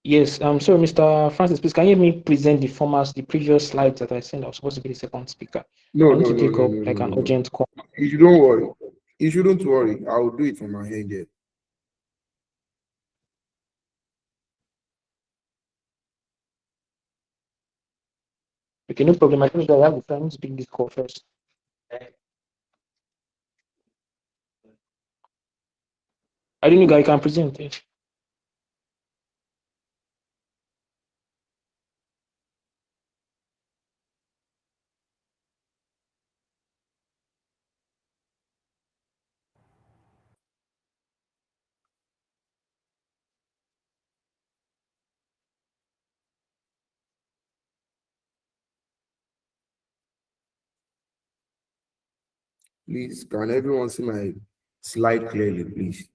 Yes. Sorry, Mr. Francis. Please, can you hear me present the formats, the previous slides that I sent? I was supposed to be the second speaker. No, I need no, to no, take no, up no, no, like an no, no. urgent call. You don't worry. You shouldn't worry. I will do it from my hand here. Okay, no problem. I think I have the time to pick this call first. I didn't know I can present it. Please, can everyone see my slide clearly, please?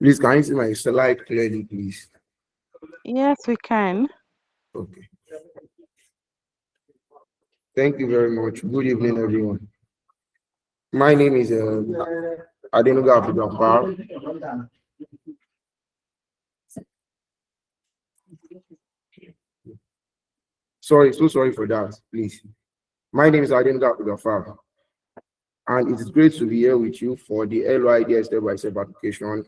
Please, can you see my slide clearly, please? Yes, we can. Okay. Thank you very much. Good evening, everyone. My name is Adenuga Abdulgafar. Sorry, so sorry for that, please. My name is Adenuga Abdulgafar, and it is great to be here with you for the LYDI step-by-step application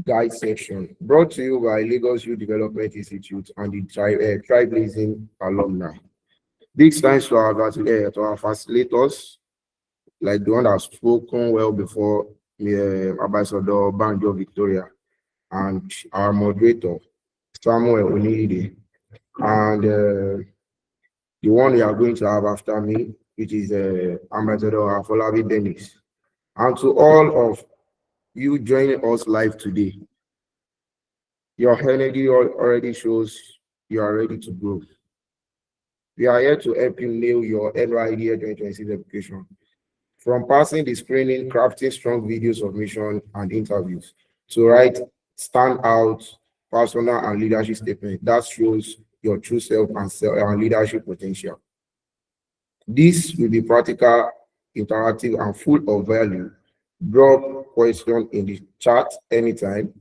guide section brought to you by Lagos Youth Development Institute and the Trailblazing alumni. Big thanks to our facilitators, like the one that has spoken well before me, Ambassador Banjo Victoria, and our moderator, Samuel Onidi, and the one we are going to have after me, which is Ambassador Afolabi Dennis. And to all of you joining us live today, your energy already shows you are ready to grow. We are here to help you nail your LYDI 2026 application. From passing the screening, crafting strong video submission and interviews, to write standout personal and leadership statement that shows your true self and leadership potential. This will be practical, interactive, and full of value. Drop question in the chat anytime,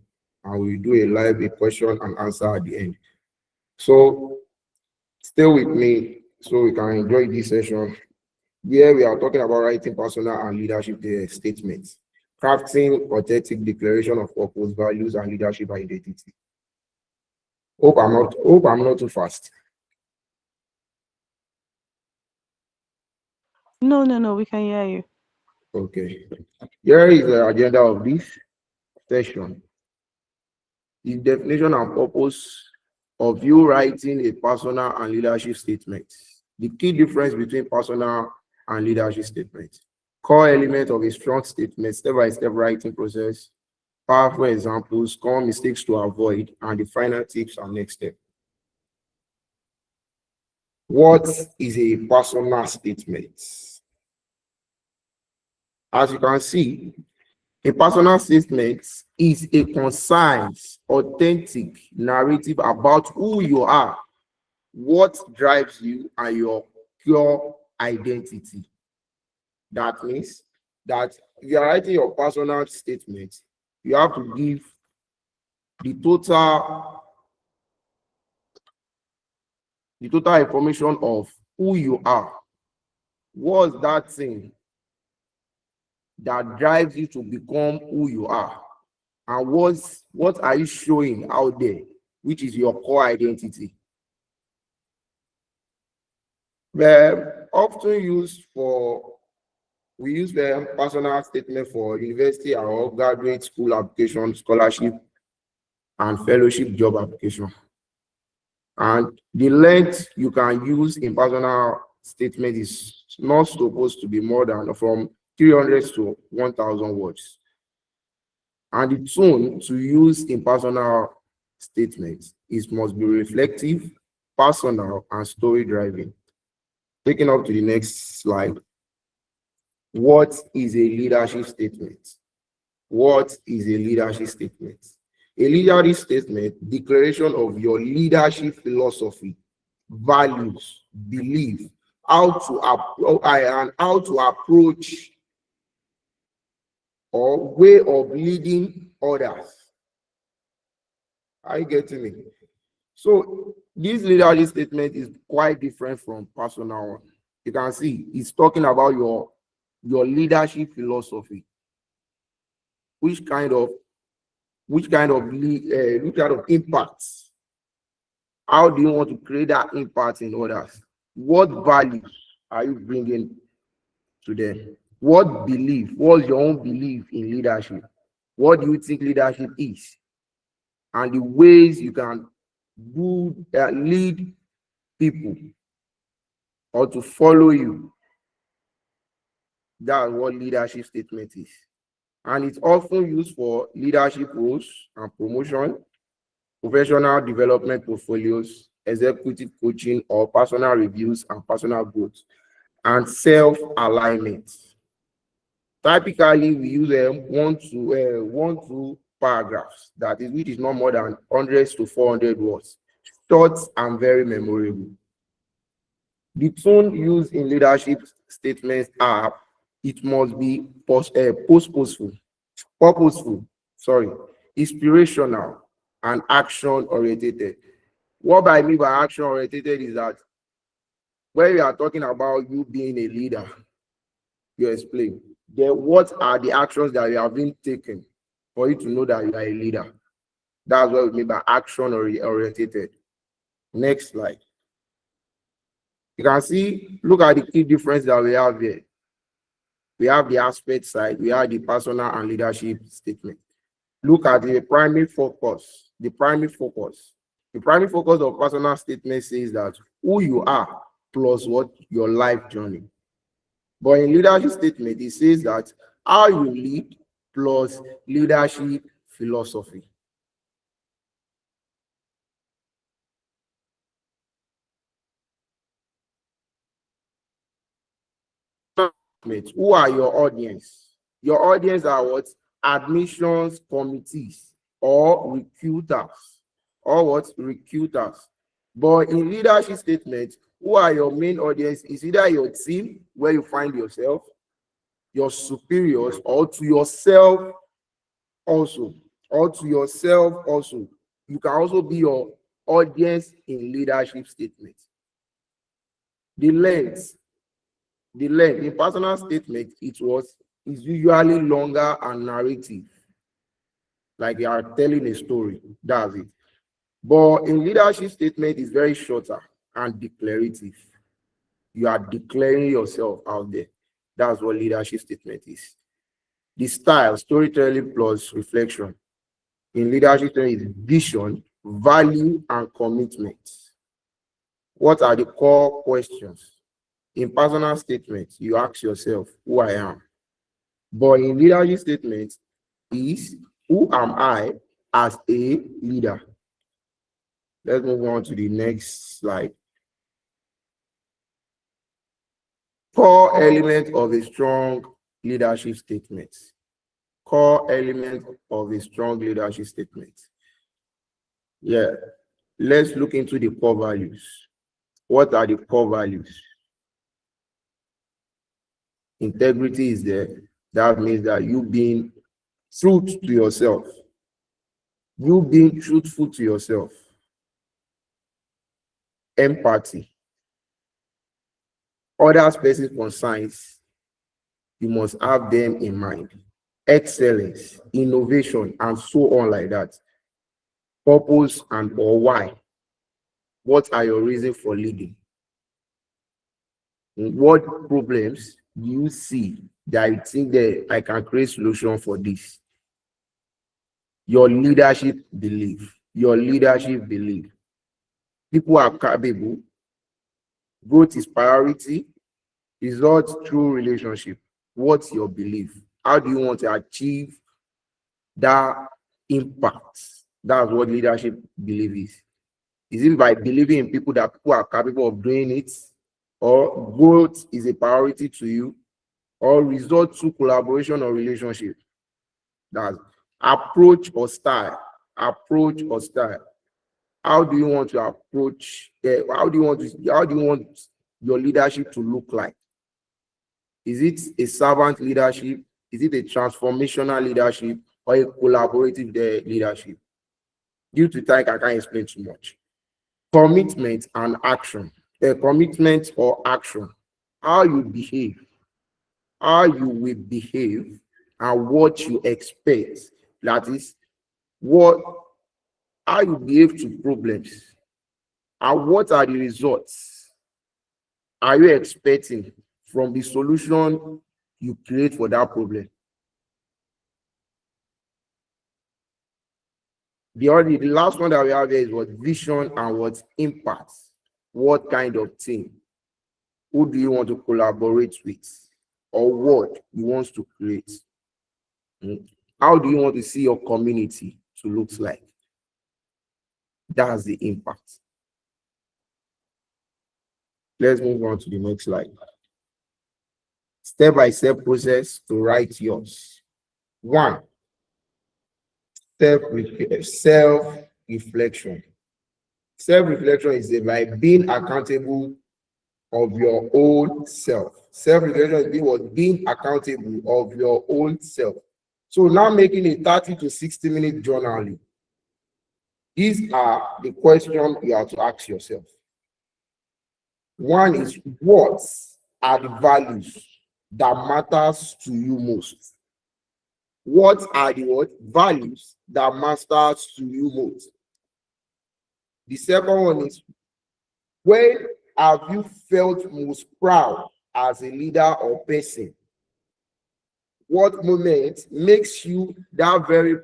and we'll do a question and answer at the end. So stay with me so we can enjoy this session where we are talking about writing personal and leadership statements, crafting authentic declaration of purpose, values, and leadership identity. Hope I'm not too fast. No, we can hear you. Okay. Here is the agenda of this session. The definition and purpose of you writing a personal and leadership statement. The key difference between personal and leadership statement. Core element of a strong statement, step-by-step writing process, powerful examples, common mistakes to avoid, and the final tips and next step. What is a personal statement? As you can see, a personal statement is a concise, authentic narrative about who you are, what drives you, and your pure identity. That means that if you are writing your personal statement, you have to give the total information of who you are. What's that thing that drives you to become who you are? And what are you showing out there, which is your core identity? They're often used we use the personal statement for university or graduate school application, scholarship, and fellowship job application. And the length you can use in personal statement is not supposed to be more than from 300 to 1,000 words. And the tone to use in personal statements must be reflective, personal, and story driving. Taking up to the next slide. What is a leadership statement? What is a leadership statement? A leadership statement, declaration of your leadership philosophy, values, belief, how to approach or way of leading others. Are you getting me? So this leadership statement is quite different from personal one. You can see it's talking about your leadership philosophy. Which kind of impact? How do you want to create that impact in others? What values are you bringing to them? What belief? What's your own belief in leadership? What do you think leadership is? And the ways you can lead people or to follow you. That's what leadership statement is. And it's often used for leadership roles and promotion, professional development portfolios, executive coaching or personal reviews and personal growth, and self-alignment. Typically, we use one to paragraphs, that is, which is not more than hundreds to 400 words, short and very memorable. The tone used in leadership statements are, it must be purposeful, sorry, inspirational, and action oriented. What I mean by action oriented is that when we are talking about you being a leader, you explain. Then what are the actions that you have been taken for you to know that you are a leader? That's what we mean by action oriented. Next slide. You can see, look at the key difference that we have here. We have the aspect side, we have the personal and leadership statement. Look at the primary focus. The primary focus of personal statement says that who you are plus what your life journey. But in leadership statement, it says that how you lead plus leadership philosophy. Who are your audience? Your audience are what? Admissions committees or recruiters. Or what? Recruiters. But in leadership statement, who are your main audience? Is either your team, where you find yourself, your superiors, or to yourself also. You can also be your audience in leadership statement. The length in personal statement, is usually longer and narrative, like you are telling a story. That's it. But in leadership statement, it's very shorter and declarative. You are declaring yourself out there. That's what leadership statement is. The style, storytelling plus reflection. In leadership statement is vision, value, and commitment. What are the core questions? In personal statements, you ask yourself who I am. But in leadership statement is who am I as a leader? Let's move on to the next slide. Core element of a strong leadership statement. Core element of a strong leadership statement. Yeah, let's look into the core values. What are the core values? Integrity is there. That means that you being true to yourself. You being truthful to yourself. Empathy. Other person's concerns, you must have them in mind. Excellence, innovation, and so on like that. Purpose and or why. What are your reasons for leading? What problems do you see that you think that I can create solution for this? Your leadership belief. Your leadership belief. People are capable. Growth is priority. Results through relationship. What's your belief? How do you want to achieve that impact? That's what leadership belief is. Is it by believing in people that people are capable of doing it? Or growth is a priority to you? Or result through collaboration or relationship? That's approach or style. Approach or style. How do you want to approach? How do you want your leadership to look like? Is it a servant leadership? Is it a transformational leadership or a collaborative leadership? Due to time, I can't explain too much. Commitment and action. Commitment or action. How you behave, how you will behave, and what you expect. That is, how you behave to problems, and what are the results are you expecting from the solution you create for that problem. The last one that we have here is what vision and what impact. What kind of team? Who do you want to collaborate with? Or what you want to create? How do you want to see your community to look like? That's the impact. Let's move on to the next slide. Step-by-step process to write yours. 1. Self-reflection. Self-reflection is like being accountable of your own self. Self-reflection is being accountable of your own self. So now making a 30 to 60-minute journaling. These are the questions you have to ask yourself. 1 is, what are the values that matters to you most? What are the values that matters to you most? The second one is, when have you felt most proud as a leader or person? What moment makes you that very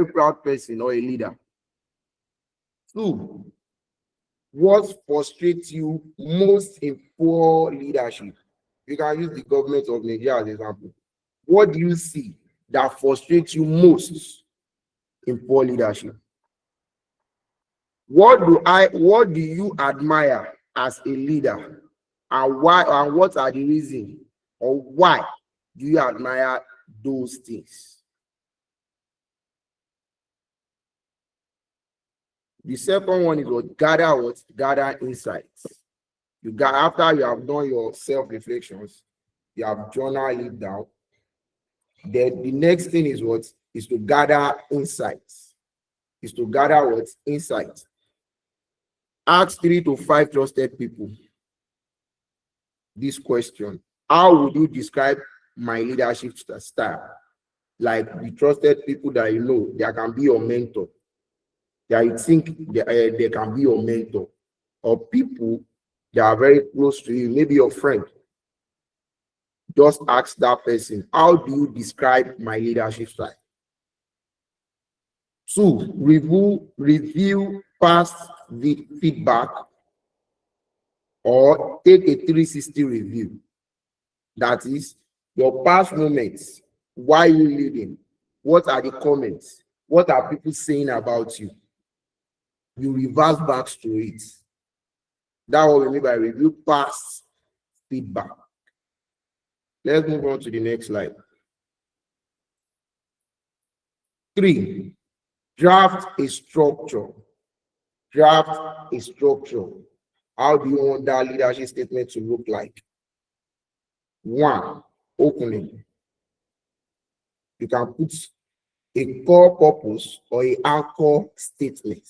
proud person or a leader? 2, what frustrates you most in poor leadership? You can use the government of Nigeria as an example. What do you see that frustrates you most in poor leadership? What do you admire as a leader, and why, and what are the reasons, or why do you admire those things? The second one is gather insights. After you have done your self-reflections, you have journaled it down. Then the next thing is to gather insights. Insights. Ask 3 to 5 trusted people this question: how would you describe my leadership style? Like the trusted people that you know, they can be your mentor. That you think they can be your mentor, or people that are very close to you, maybe your friend. Just ask that person, how do you describe my leadership style? 2, review past the feedback, or take a 360 review. That is your past moments. Why are you leading? What are the comments? What are people saying about you? You reverse back to it. That's what we mean by review past feedback. Let's move on to the next slide. 3, draft a structure. Draft a structure. How do you want that leadership statement to look like? 1, opening. You can put a core purpose or an anchor statement.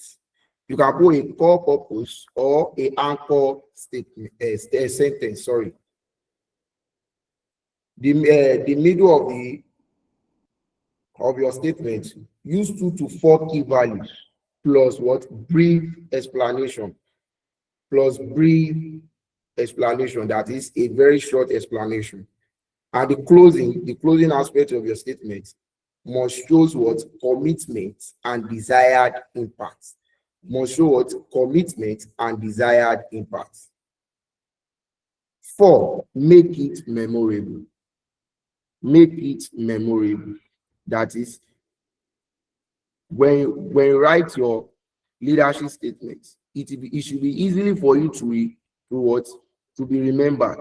You can put a core purpose or an anchor statement, sentence. Sorry. The middle of your statement, use 2 to 4 key values plus brief explanation. That is a very short explanation. And the closing aspect of your statement must show commitment and desired impact. Must show commitment and desired impact. 4, make it memorable. Make it memorable. That is, when you write your leadership statements, it should be easily for you to be remembered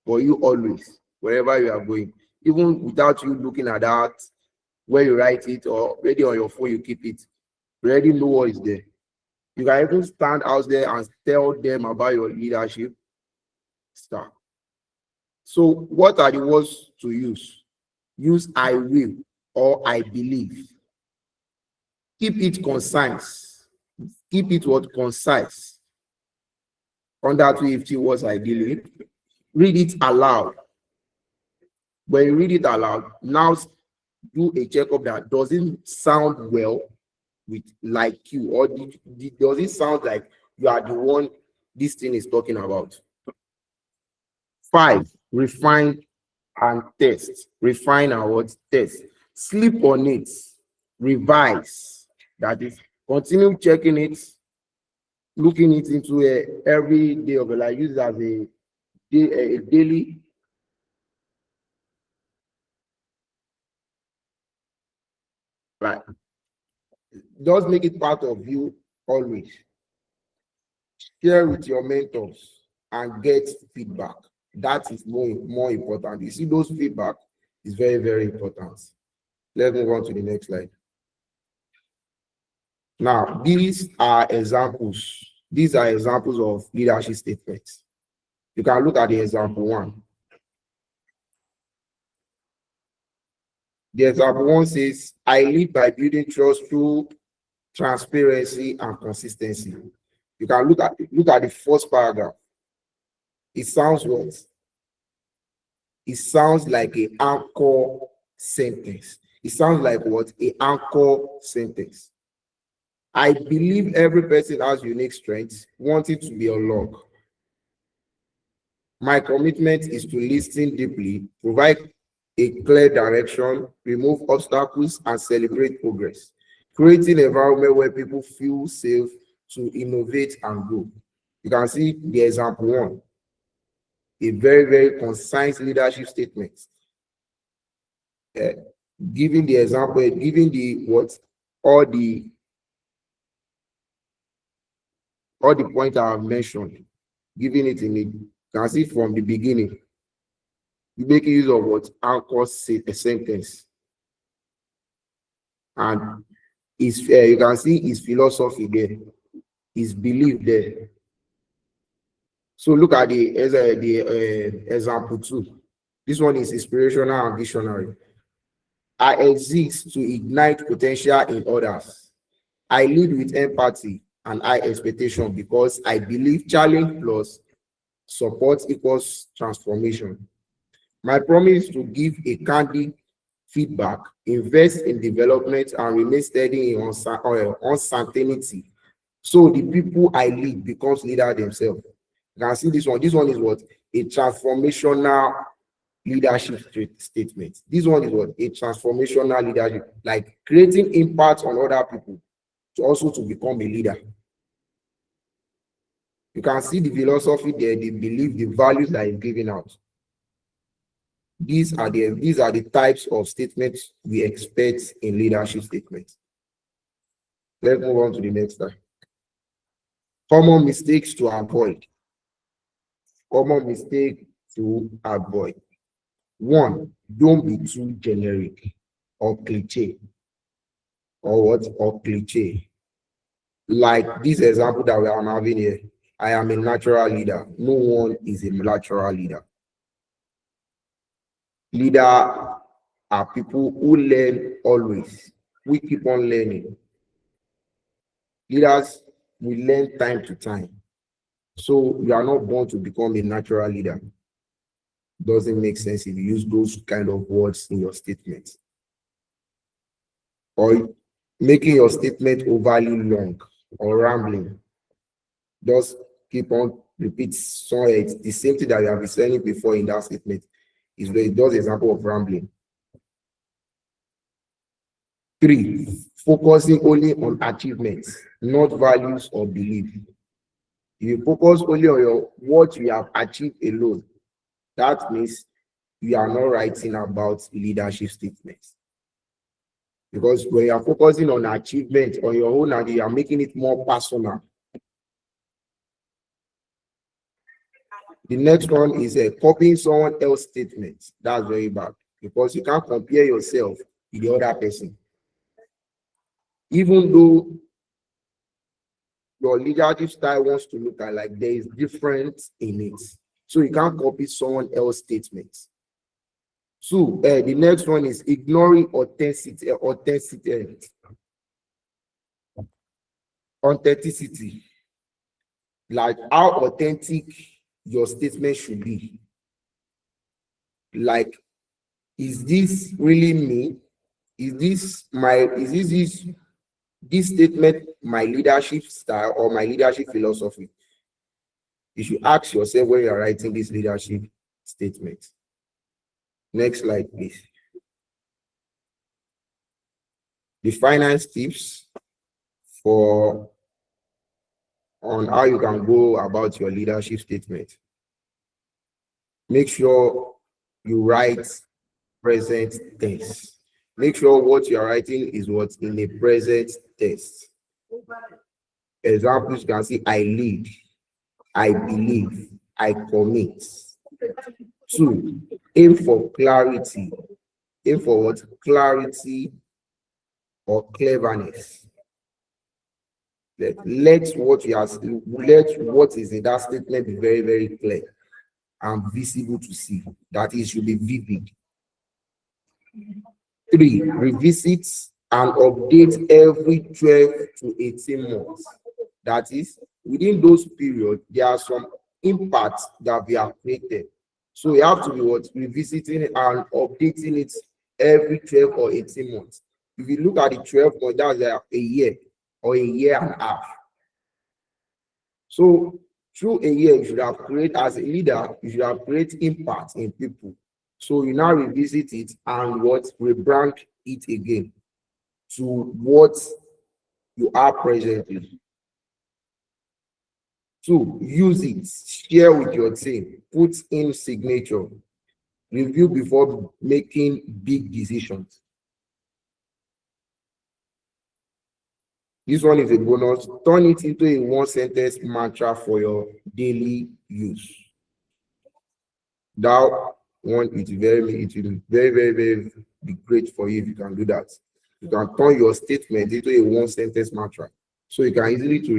for you always, wherever you are going, even without you looking at that where you write it, or ready on your phone, you keep it. You already know what is there. You can even stand out there and tell them about your leadership style. So what are the words to use? Use I will or I believe. Keep it concise. Keep it concise. Under 250 words ideally. Read it aloud. When you read it aloud, now do a checkup that doesn't sound well with like you, or does it sound like you are the one this thing is talking about? 5, refine and test. Refine and test. Sleep on it. Revise. That is, continue checking it, looking it into every day of your life. Use it as a daily. Right. Just make it part of you Always share with your mentors and get feedback. That is more important. You see, those feedback is very, very important. Let's move on to the next slide. Now, these are examples. These are examples of leadership statements. You can look at the example one. The example one says, I lead by building trust through transparency and consistency. You can look at the first paragraph. It sounds what? It sounds like an anchor sentence. It sounds like what? An anchor sentence. I believe every person has unique strengths, wanting to be unlocked. My commitment is to listen deeply, provide a clear direction, remove obstacles, and celebrate progress. Creating an environment where people feel safe to innovate and grow. You can see the example one. A very, very concise leadership statement. Giving the example, giving the what, all the points I have mentioned, giving it in it. You can see from the beginning. You make use of what anchors a sentence, and you can see his philosophy there, his belief there. So look at the example two. This one is inspirational and visionary. I exist to ignite potential in others. I lead with empathy and high expectation because I believe challenge plus support equals transformation. My promise is to give a candid feedback, invest in development, and remain steady in uncertainty. So the people I lead becomes leader themselves. You can see this one. This one is what? A transformational leadership statement. This one is what? A transformational leadership, like creating impact on other people to also to become a leader. You can see the philosophy there, the belief, the values that is given out. These are the types of statements we expect in leadership statements. Let's move on to the next slide. Common mistakes to avoid. Common mistake to avoid. One, don't be too generic or cliche. Or what? Or cliche. Like this example that we are having here. I am a natural leader. No one is a natural leader. Leader are people who learn always. We keep on learning. Leaders will learn time to time. So you are not born to become a natural leader. Doesn't make sense if you use those kind of words in your statement. Or making your statement overly long or rambling. Just keep on repeat. So it's the same thing that you have been saying before in that statement. Is where it does example of rambling. 3, focusing only on achievements, not values or belief. If you focus only on what you have achieved alone, that means you are not writing about leadership statements. Because when you are focusing on achievement on your own and you are making it more personal. The next one is copying someone else's statement. That's very bad because you can't compare yourself with the other person. Even though your leadership style wants to look at like there is difference in it. So you can't copy someone else's statement. So the next one is ignoring authenticity. Authenticity. Like how authentic your statement should be. Like, is this really me? Is this statement my leadership style or my leadership philosophy? You should ask yourself when you're writing this leadership statement. Next slide, please. The finance tips on how you can go about your leadership statement. Make sure you write present tense. Make sure what you are writing is what's in a present tense. Examples, you can see I lead, I believe, I commit. Two, aim for clarity. Aim for what? Clarity or cleverness. Let what you are, let what is in that statement be very, very clear and visible to see. That is, should be vivid. Three, revisit and update every 12 to 18 months. That is, within those periods, there are some impacts that we have created. So you have to be what? Revisiting and updating it every 12 or 18 months. If you look at the 12 months, that's like a year or a year and a half. So through a year, you should have created, as a leader, you should have created impact in people. So you now revisit it and what? Rebrand it again to what you are presently. Two, use it, share with your team, put in signature, review before making big decisions. This one is a bonus. Turn it into a one-sentence mantra for your daily use. That one, it will very be great for you if you can do that. You can turn your statement into a one-sentence mantra. So you can easily to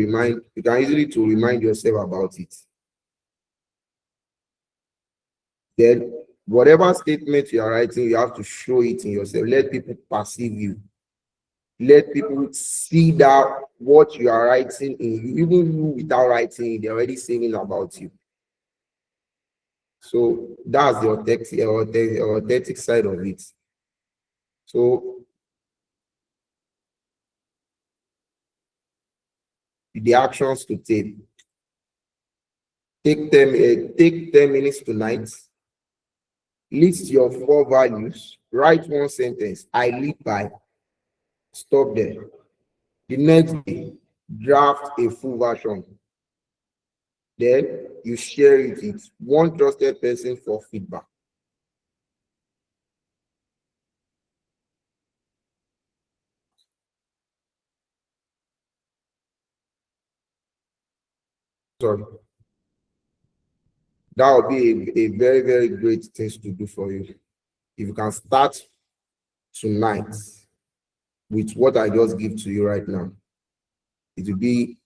remind yourself about it. Then whatever statement you are writing, you have to show it in yourself. Let people perceive you. Let people see that what you are writing in you, even you without writing, they're already saying about you. So that's the authentic side of it. So the actions to take. Take 10 minutes tonight. List your 4 values. Write one sentence. I live by. Stop there. The next day, draft a full version. Then you share it with one trusted person for feedback. Sorry. That would be a very, very great thing to do for you. If you can start tonight with what I just give to you right now, it will be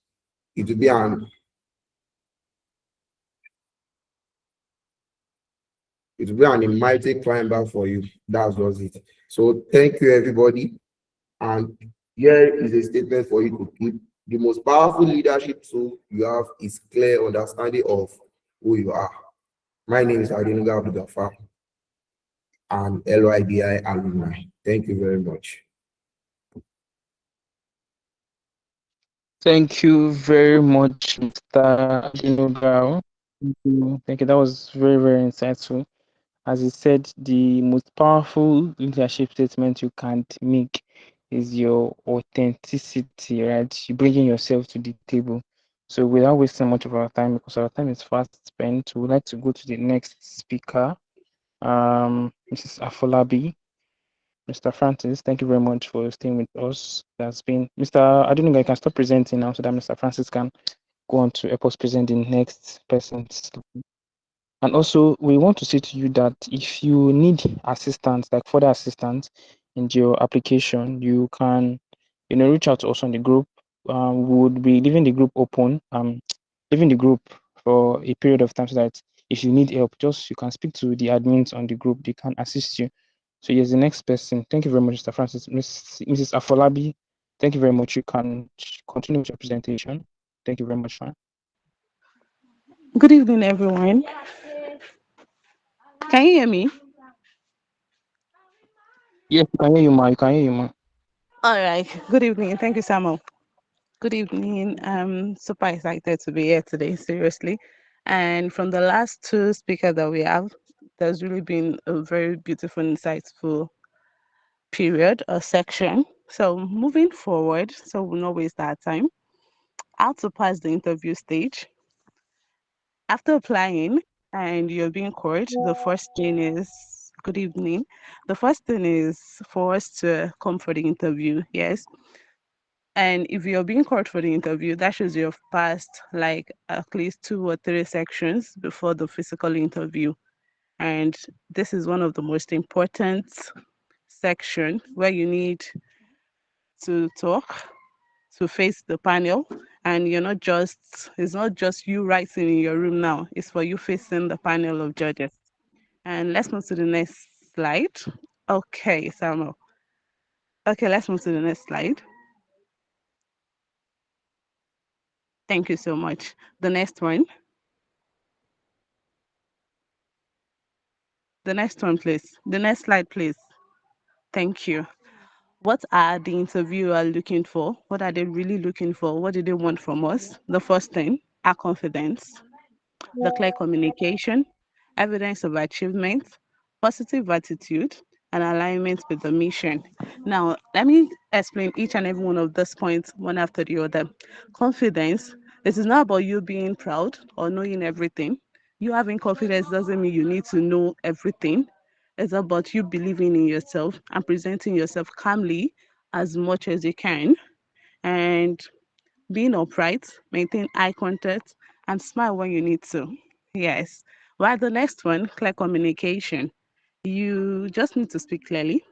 an mighty climber for you. That's just it. So thank you, everybody. And here is a statement for you to keep. The most powerful leadership tool you have is clear understanding of who you are. My name is Adenuga Abdulgafar and LYDI alumni. Thank you very much. Thank you very much, Mr. Adenuga. Thank you. Thank you. That was very, very insightful. As he said, the most powerful leadership statement you can make is your authenticity, right? You bringing yourself to the table. So without wasting much of our time, because our time is fast spent, we would like to go to the next speaker, Mrs. Afolabi. Mr. Francis, thank you very much for staying with us. That's been Mr. I don't know, I can stop presenting now so that Mr. Francis can go on to help us present the next person's. And also, we want to say to you that if you need assistance, like further assistance in your application, you can, reach out to us on the group. We would be leaving the group open, leaving the group for a period of time so that if you need help, just you can speak to the admins on the group. They can assist you. So here's the next person. Thank you very much, Mr. Francis. Mrs. Afolabi, thank you very much. You can continue with your presentation. Thank you very much, man. Good evening, everyone. Can you hear me? Yes, you can hear you, ma. You can hear you, ma. All right. Good evening. Thank you, Samuel. Good evening. I'm super excited to be here today, seriously. And from the last 2 speakers that we have, there's really been a very beautiful, insightful period or section. So moving forward, so we'll not waste our time, how to pass the interview stage. After applying and you're being called, the first thing is good evening. The first thing is for us to come for the interview. Yes. And if you're being called for the interview, that shows you've passed like at least 2 or 3 sections before the physical interview. And this is one of the most important section where you need to talk, to face the panel. And it's not just you writing in your room now, it's for you facing the panel of judges. And let's move to the next slide. Okay, Samuel. Okay, let's move to the next slide. Thank you so much. The next one. The next one, please. The next slide, please. Thank you. What are the interviewer looking for? What are they really looking for? What do they want from us? The first thing, our confidence, the clear communication, evidence of achievement, positive attitude, and alignment with the mission. Now, let me explain each and every one of these points one after the other. Confidence, this is not about you being proud or knowing everything. You having confidence doesn't mean you need to know everything. It's about you believing in yourself and presenting yourself calmly as much as you can. And being upright, maintain eye contact, and smile when you need to. Yes. While the next one, clear communication. You just need to speak clearly.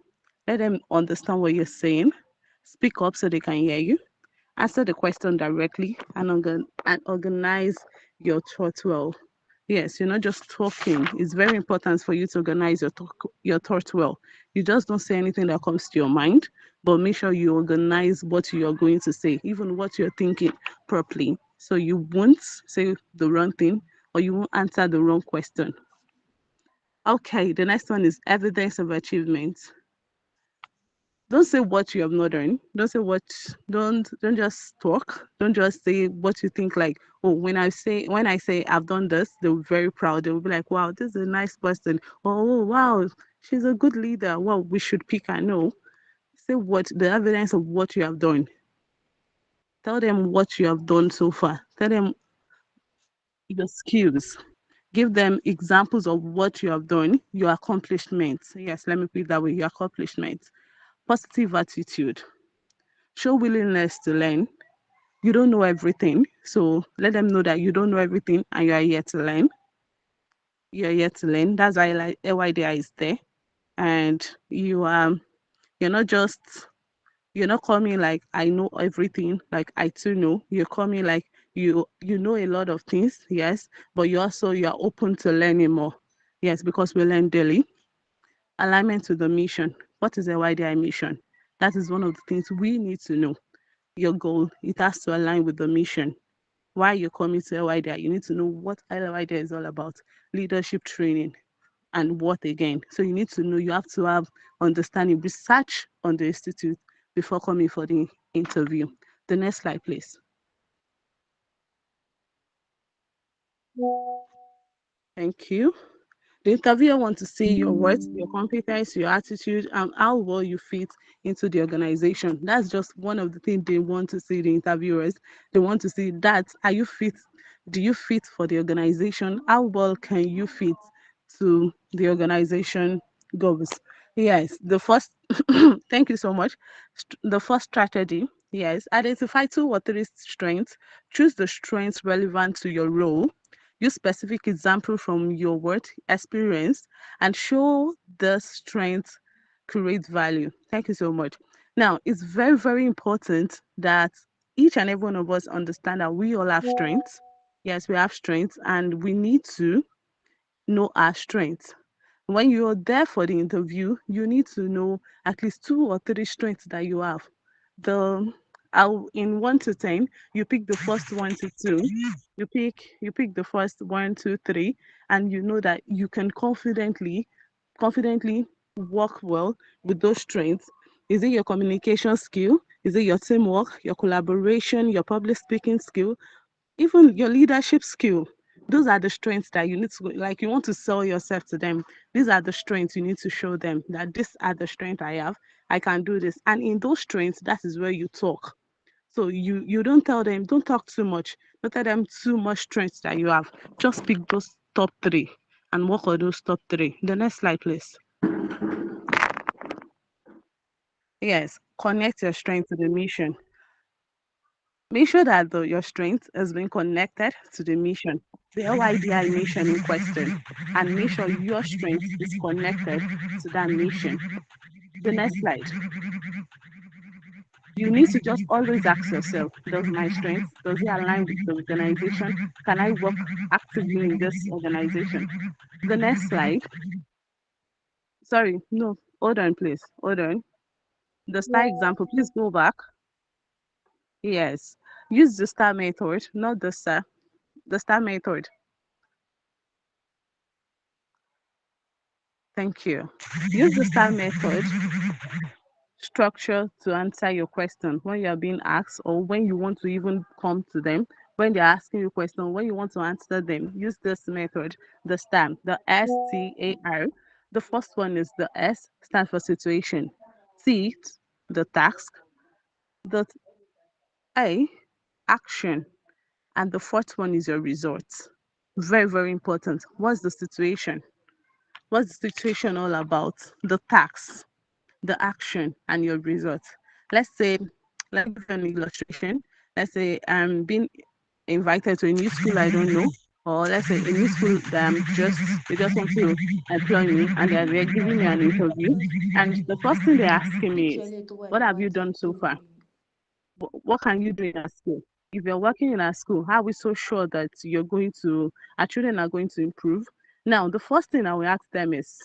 Let them understand what you're saying. Speak up so they can hear you. Answer the question directly and organize your thoughts well. Yes, you're not just talking. It's very important for you to organize your thoughts well. You just don't say anything that comes to your mind, but make sure you organize what you're going to say, even what you're thinking properly. So you won't say the wrong thing or you won't answer the wrong question. Okay, the next one is evidence of achievement. Don't say what you have not done. Don't just talk. Don't just say what you think like, oh, when I say I've done this, they'll be very proud. They'll be like, wow, this is a nice person. Oh wow, she's a good leader. Well, we should pick her. No. Say what the evidence of what you have done. Tell them what you have done so far. Tell them your skills. Give them examples of what you have done, your accomplishments. Yes, let me put it that way, your accomplishments. Positive attitude. Show willingness to learn. You don't know everything. So let them know that you don't know everything and you are here to learn. You're here to learn. That's why LYDI is there. And you're not just you're not coming like I know everything, like I too know. You're coming like you know a lot of things, yes, but you're open to learning more. Yes, because we learn daily. Alignment to the mission. What is LYDI mission? That is one of the things we need to know. Your goal, it has to align with the mission. Why you're coming to LYDI, you need to know what LYDI is all about. Leadership training and what again. So you need to know, you have to have understanding, research on the institute before coming for the interview. The next slide, please. Thank you. The interviewer wants to see your words, your competence, your attitude, and how well you fit into the organization. That's just one of the things they want to see the interviewers. They want to see that are you fit? Do you fit for the organization? How well can you fit to the organization goals? Yes, the first thank you so much. The first strategy, yes, identify 2 or 3 strengths. Choose the strengths relevant to your role. Use specific example from your work experience and show the strength create value. Thank you so much. Now, it's very, very important that each and every one of us understand that we all have strengths. Yes, we have strengths and we need to know our strengths. When you're there for the interview, you need to know at least 2 or 3 strengths that you have. The in 1 to 10, you pick the first 1 to 2. You pick the first 1, 2, 3, and you know that you can confidently work well with those strengths. Is it your communication skill? Is it your teamwork, your collaboration, your public speaking skill? Even your leadership skill. Those are the strengths that you need to, like, you want to sell yourself to them. These are the strengths you need to show them that these are the strengths I have. I can do this. And in those strengths, that is where you talk. So you don't tell them, don't talk too much. Don't tell them too much strengths that you have. Just pick those top 3 and work on those top 3. The next slide, please. Yes, connect your strength to the mission. Make sure that your strength has been connected to the mission, the LYDI mission in question, and make sure your strength is connected to that mission. The next slide. You need to just always ask yourself, does my strength, does it align with the organization? Can I work actively in this organization? The next slide. Sorry, no, hold on, please. Hold on. The star example, please go back. Yes. Use the star method, not the star. The star method. Thank you. Use the star method structure to answer your question when you're being asked or when you want to even come to them. When they're asking you a question, when you want to answer them, use this method, the STAR, the STAR. The first one is the S, stands for situation. T, the task. The A, action. And the fourth one is your results. Very, very important. What's the situation? What's the situation all about? The task, the action, and your results. Let's say, let me give you an illustration. Let's say I'm being invited to a new school I don't know, or let's say a new school that they just want to employ me, and they're giving me an interview. And the first thing they're asking me is, what have you done so far? What can you do in a school? If you're working in a school, how are we so sure that our children are going to improve? Now, the first thing I will ask them is,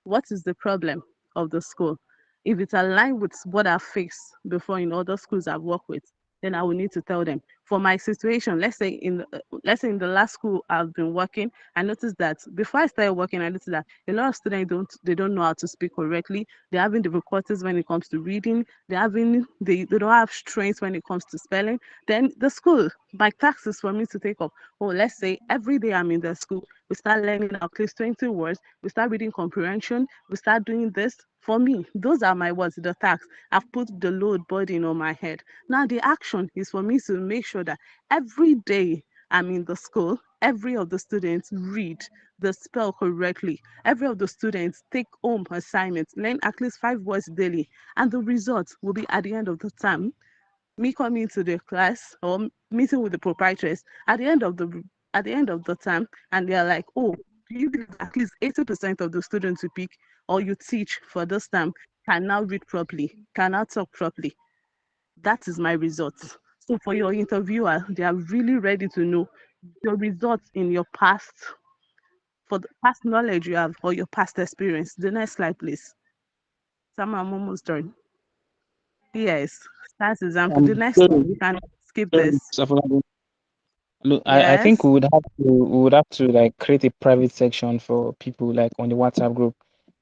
what is the problem of the school? If it's aligned with what I've faced before in other schools I've worked with, then I will need to tell them. For my situation, let's say in the last school I've been working, I noticed that before I started working, I noticed that a lot of students don't know how to speak correctly. They're having difficulties when it comes to reading. They don't have strength when it comes to spelling. Then the school, my task is for me to take up. Oh, let's say every day I'm in the school, we start learning at least 20 words, we start reading comprehension, we start doing this. For me, those are my words, the tasks. I've put the load burden on my head. Now the action is for me to make sure that every day I'm in the school, every of the students read, the spell correctly. Every of the students take home assignments, learn at least 5 words daily, and the result will be at the end of the term me coming to the class or meeting with the proprietress at the end of the term, and they're like, oh, do you believe at least 80% of the students you pick or you teach for this term can now read properly, can now talk properly? That is my results. So for your interviewer, they are really ready to know your results in your past, for the past knowledge you have or your past experience. The next slide, please. Sam, I'm almost done. Yes, that's example. The next Sorry, one, you can skip sorry, this. Mr. Afolabi. Look, I think Yes. we would have to like create a private section for people like on the WhatsApp group.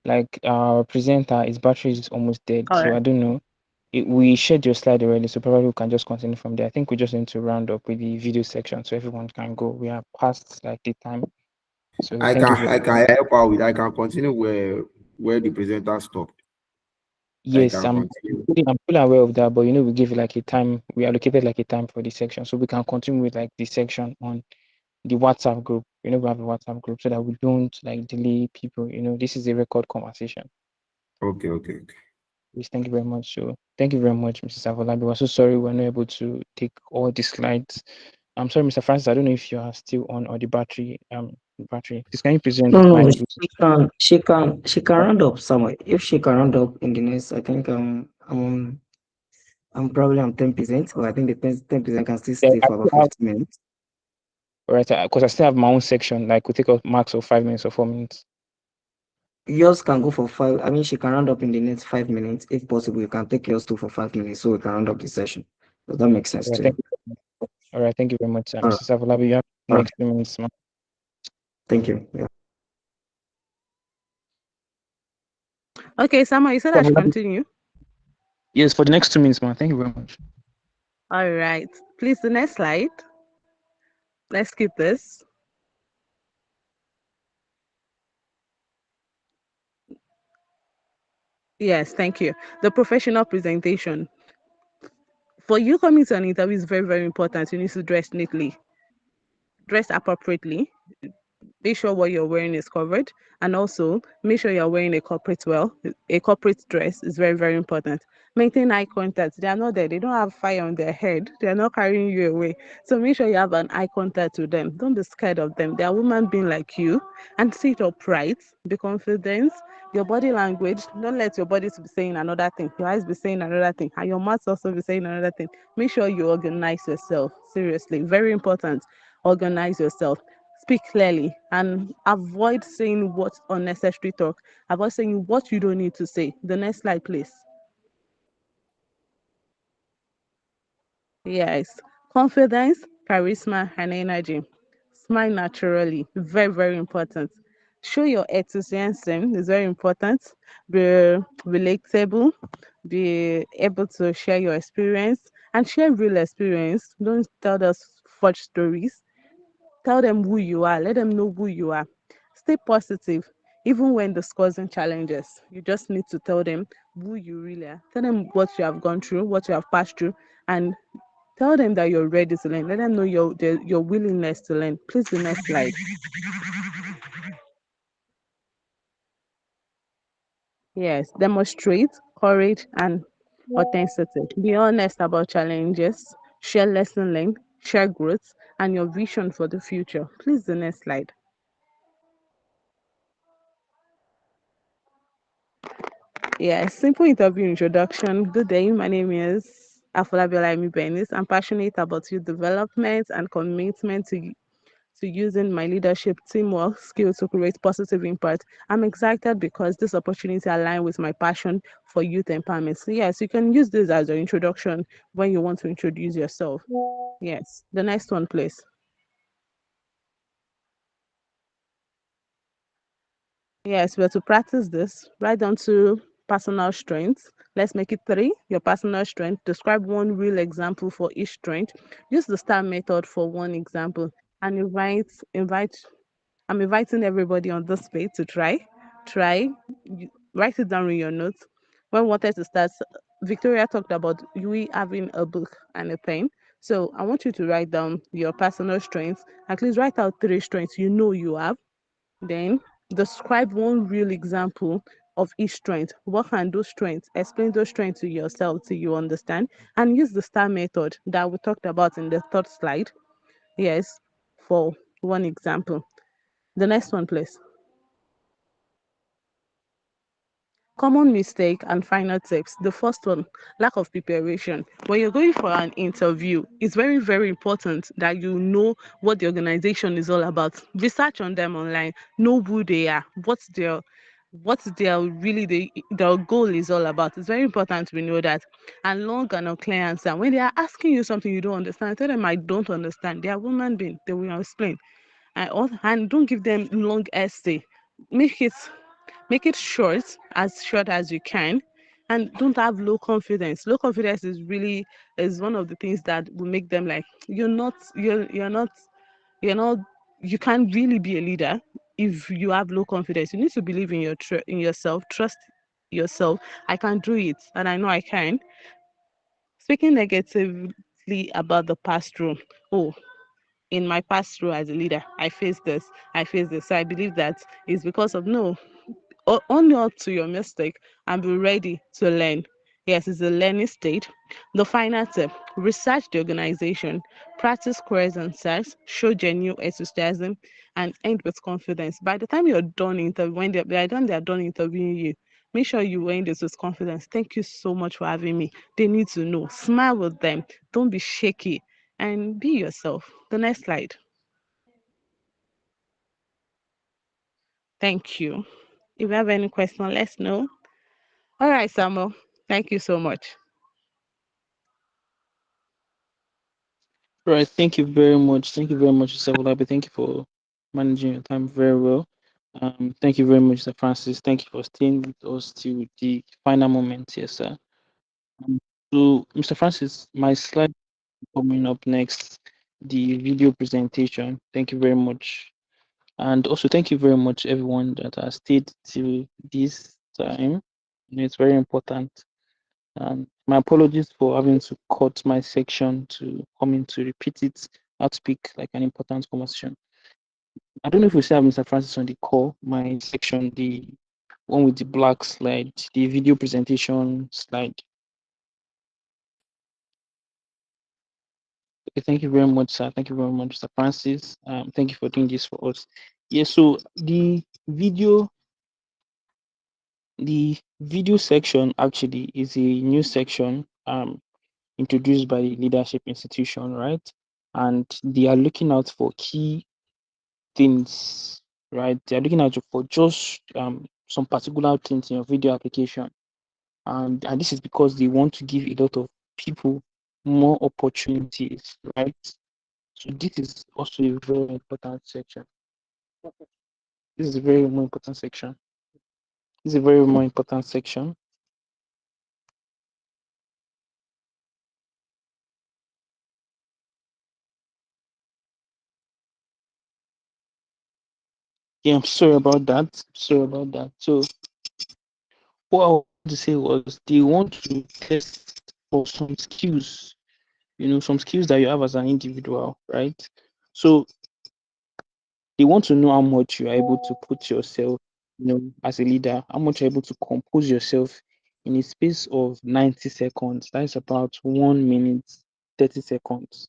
Like our presenter, his battery is almost dead, All so right. I don't know. We shared your slide already, so probably we can just continue from there. I think we just need to round up with the video section so everyone can go. We are past like the time, so I thank can you very I much. can help out with. I can continue where the presenter stopped. I Yes, can continue. I'm fully aware of that, but we give like a time. We allocated like a time for the section, so we can continue with like the section on the WhatsApp group. We have a WhatsApp group so that we don't like delay people. This is a record conversation. Okay. Please, thank you very much. So thank you very much, Mrs. Avolabi. We're so sorry we're not able to take all the slides. I'm sorry, Mr. Francis. I don't know if you are still on or the battery. Please can you present No, the no, slide? she can round up somewhere. If she can round up in the next, I think I'm probably on 10%, but I think the 10% can still Yeah, stay for about 15 minutes. all right, because I still have my own section. Like we take a max of 5 minutes or 4 minutes. Yours can go for 5. I mean, she can round up in the next 5 minutes. If possible, you can take yours too for 5 minutes so we can round up the session. Does that make sense All right, to thank you? you. All right, thank you very much, All right. Mrs. Avolabi. You have the All right. next 2 minutes, ma'am. Thank you. Yeah. Okay, Sama, you said I should continue. Yes, for the next 2 minutes, ma'am. Thank you very much. All right. Please, the next slide. Let's skip this. Yes, thank you. The professional presentation. For you coming to an interview is very, very important. You need to dress neatly, dress appropriately, Be sure what you're wearing is covered, and also make sure you're wearing a corporate well. A corporate dress is very, very important. Maintain eye contact. They are not there. They don't have fire on their head. They are not carrying you away. So make sure you have an eye contact with them. Don't be scared of them. They are women being like you, and sit upright. Be confident. Your body language. Don't let your body be saying another thing. Your eyes be saying another thing, and your mouth also be saying another thing. Make sure you organize yourself. Seriously, very important. Organize yourself. Speak clearly and avoid saying what unnecessary talk. Avoid saying what you don't need to say. The next slide, please. Yes. Confidence, charisma, and energy. Smile naturally. Very, very important. Show your enthusiasm is very important. Be relatable. Be able to share your experience and share real experience. Don't tell us forged stories. Tell them who you are. Let them know who you are. Stay positive, even when discussing challenges. You just need to tell them who you really are. Tell them what you have gone through, what you have passed through, and tell them that you're ready to learn. Let them know your willingness to learn. Please, the next slide. Yes, demonstrate courage and authenticity. Be honest about challenges. Share lesson learned, share growth, and your vision for the future. Please, the next slide. Yeah, simple interview introduction. Good day, my name is Afolabi Benis. I'm passionate about youth development and commitment to using my leadership teamwork skill to create positive impact. I'm excited because this opportunity aligns with my passion for youth empowerment. So yes, you can use this as your introduction when you want to introduce yourself. Yes, the next one, please. Yes, we're to practice this. Write down two personal strengths. Let's make it three. Your personal strength. Describe one real example for each strength. Use the STAR method for one example. And invite. I'm inviting everybody on this page to try. Try. Write it down in your notes. When we wanted to start, Victoria talked about we having a book and a pen. So I want you to write down your personal strengths. At least write out three strengths you know you have, then describe one real example of each strength. What can those strengths? Explain those strengths to yourself till you understand. And use the STAR method that we talked about in the third slide. Yes, for one example. The next one, please. Common mistake and final tips. The first one, lack of preparation. When you're going for an interview, it's very, very important that you know what the organization is all about. Research on them online, know who they are, what's their really their goal is all about. It's very important we know that. And long and unclear answer. When they are asking you something you don't understand, tell them I don't understand. They are human beings, they will explain. And don't give them long essay. Make it short as you can, and don't have low confidence. Low confidence is one of the things that will make them like you're not you can't really be a leader if you have low confidence. You need to believe in in yourself, trust yourself. I can do it, and I know I can. Speaking negatively about the past role. Oh, in my past role as a leader, I faced this, so I believe that is because of no. Own up to your mistake and be ready to learn. Yes, it's a learning state. The final tip, research the organization, practice queries and search, show genuine enthusiasm, and end with confidence. By the time you're done interviewing, by the time they're done interviewing you, make sure you end this with confidence. Thank you so much for having me. They need to know. Smile with them. Don't be shaky and be yourself. The next slide. Thank you. If you have any question, let's know. All right, Samuel. Thank you so much. All right, thank you very much. Thank you very much, Sevolabi. Thank you for managing your time very well. Thank you very much, Sir Francis. Thank you for staying with us till the final moment here, sir. So, Mr. Francis, my slide coming up next, the video presentation. Thank you very much. And also, thank you very much, everyone that has stayed till this time. It's very important. And my apologies for having to cut my section to come in to repeat it, not speak like an important conversation. I don't know if we still have Mr. Francis on the call. My section, the one with the black slide, the video presentation slide. Okay, thank you very much, sir. Thank you very much, Mr. Francis. Thank you for doing this for us. Yeah, so the video section actually is a new section introduced by the leadership institution, right? And they are looking out for key things, right? They're looking out for just some particular things in your video application. And this is because they want to give a lot of people more opportunities, right? So this is also a very important section. This is a very more important section. This is a very more important section. Yeah, I'm sorry about that. Sorry about that. So what I wanted to say was they want to test for some skills, some skills that you have as an individual, right? So they want to know how much you are able to put yourself, as a leader, how much you're able to compose yourself in a space of 90 seconds. That's about 1 minute, 30 seconds.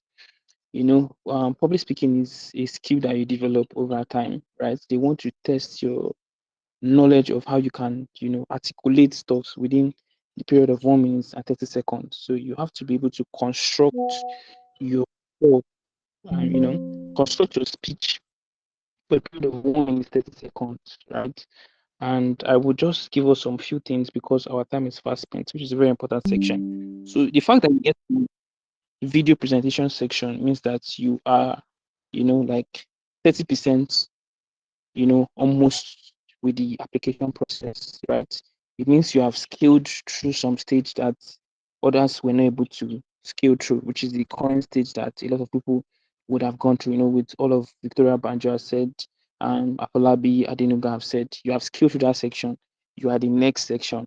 Public speaking is a skill that you develop over time, right? They want to test your knowledge of how you can, articulate stuff within the period of 1 minute and 30 seconds. So you have to be able to construct your thought and, construct your speech for a period of 1 minute, 30 seconds, right? And I will just give us some few things because our time is fast spent, which is a very important section. So the fact that you get to video presentation section means that you are, like 30%, almost with the application process, right? It means you have scaled through some stage that others were not able to scale through, which is the current stage that a lot of people would have gone through, with all of Victoria Banjo has said and Afolabi Adenuga have said, you have scaled through that section, you are the next section.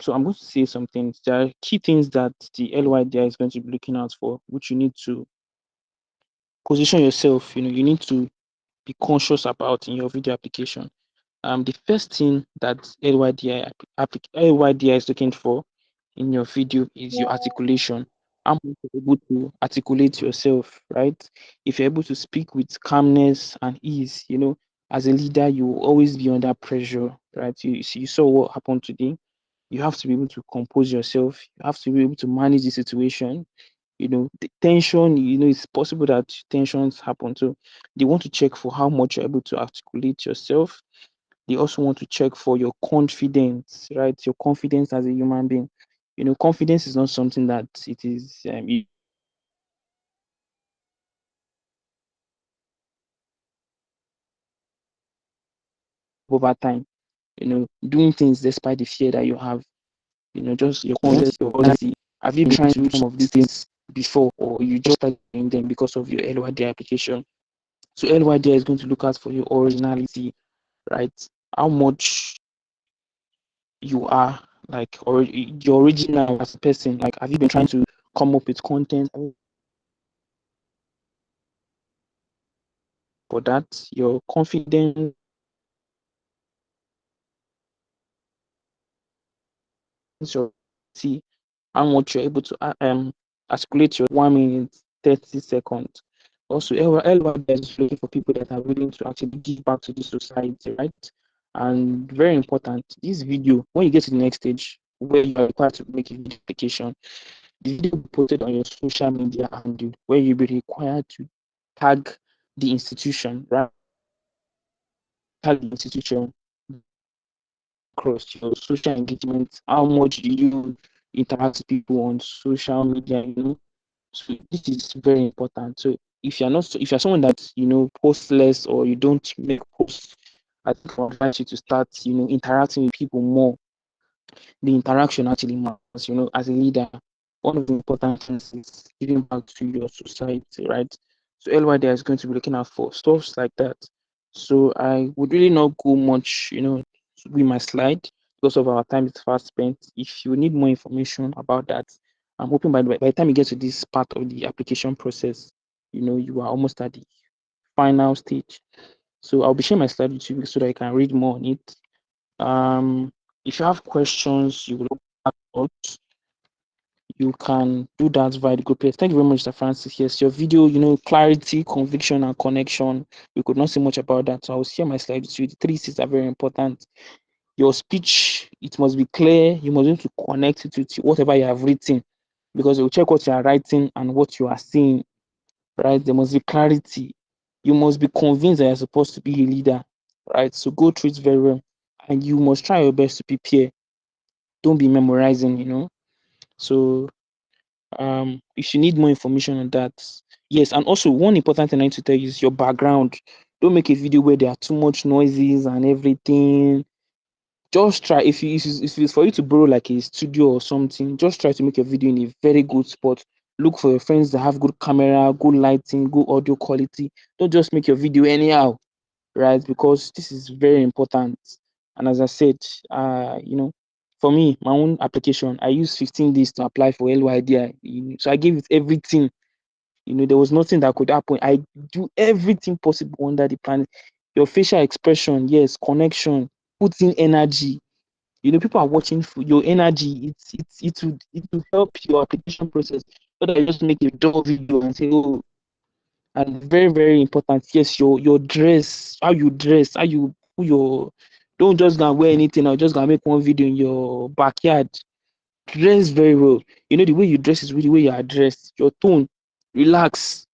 So I'm going to say some things. There are key things that the LYDI is going to be looking out for, which you need to position yourself. You need to be conscious about in your video application. The first thing that LYDI is looking for in your video is your articulation. How much you're able to articulate yourself, right? If you're able to speak with calmness and ease, as a leader, you will always be under pressure, right? You saw what happened today. You have to be able to compose yourself. You have to be able to manage the situation. The tension, it's possible that tensions happen. So they want to check for how much you're able to articulate yourself. They also want to check for your confidence, right? Your confidence as a human being. Confidence is not something that it is over time. Doing things despite the fear that you have. Just your confidence, your honesty. Have you been trying to do some of these things before, or you just started doing them because of your LYD application? So LYD is going to look out for your originality, right? How much you are like, or your original as a person. Like, have you been trying to come up with content for that? Your confidence, your see how much you're able to articulate your 1 minute 30 seconds. Also, LYD is looking for people that are willing to actually give back to the society, right? And very important, this video, when you get to the next stage where you are required to make a video application, the video will be posted on your social media handle where you'll be required to tag the institution, right? Tag the institution across your social engagement. How much do you interact with people on social media? So this is very important. So if you're someone that posts less or you don't make posts, I think I advise you to start interacting with people more. The interaction actually matters. As a leader, one of the important things is giving back to your society, right? So LYD is going to be looking out for stuff like that. So I would really not go much, with my slide because of our time is fast spent. If you need more information about that, I'm hoping by the time you get to this part of the application process, you are almost at the final stage. So I'll be sharing my slide with you so that you can read more on it. If you have questions, you will ask us. You can do that via the group page. Thank you very much, Mr. Francis. Yes, your video, clarity, conviction, and connection. We could not say much about that. So I'll share my slide with you. The 3 C's are very important. Your speech, it must be clear. You must need to connect it with whatever you have written, because it will check what you are writing and what you are saying, right? There must be clarity. You must be convinced that you're supposed to be a leader, right? So go through it very well. And you must try your best to prepare. Don't be memorizing. So if you need more information on that, yes. And also, one important thing I need to tell you is your background. Don't make a video where there are too much noises and everything. Just try, if it's for you to borrow like a studio or something, just try to make your video in a very good spot. Look for your friends that have good camera, good lighting, good audio quality. Don't just make your video anyhow, right? Because this is very important. And as I said, for me, my own application, I used 15 days to apply for LYDI. So I gave it everything. There was nothing that could happen. I do everything possible under the planet. Your facial expression, yes, connection, put in energy. People are watching for your energy. It will help your application process. So that you just make a dull video and say, oh, and very, very important, yes, your dress, how you dress, how you put your, don't just gonna wear anything or just gonna make one video in your backyard. Dress very well. The way you dress is really the way you are dressed. Your tone, relax.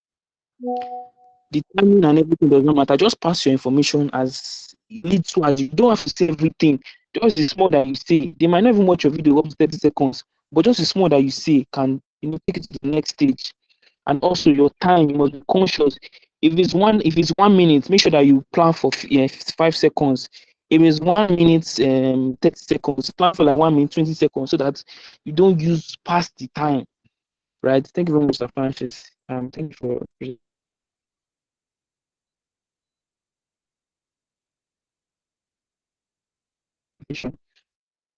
The timing and everything does not matter. Just pass your information as little as you don't have to say everything. Just the small that you say. They might not even watch your video up to 30 seconds, but just the small that you say can take it to the next stage. And also your time, you must be conscious. If it's 1 minute, make sure that you plan for 5 seconds. If it's 1 minute, 30 seconds, plan for like 1 minute, 20 seconds, so that you don't use past the time. Right? Thank you very much, Mr. Francis. Thank you for presentation.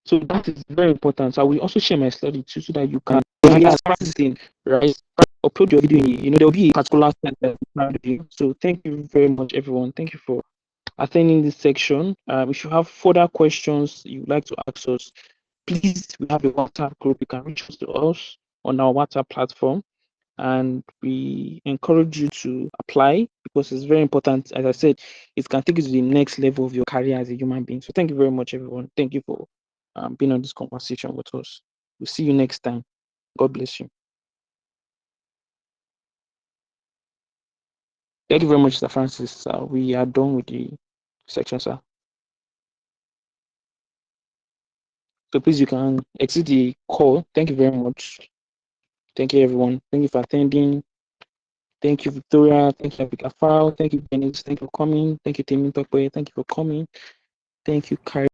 So that is very important. So I will also share my study too, so that you can practicing, right? Upload your video. There will be a particular set that So thank you very much, everyone. Thank you for attending this section. If you have further questions you would like to ask us, please, we have a WhatsApp group. You can reach out to us on our WhatsApp platform, and we encourage you to apply, because it's very important. As I said, it can take you to the next level of your career as a human being. So thank you very much, everyone. Thank you for being on this conversation with us. We'll see you next time. God bless you. Thank you very much, Mr. Francis. We are done with the section, sir. So please, you can exit the call. Thank you very much. Thank you, everyone. Thank you for attending. Thank you, Victoria. Thank you, Abika File. Thank you, Dennis. Thank you for coming. Thank you, Timmy Tokwe. Thank you for coming. Thank you, Carrie.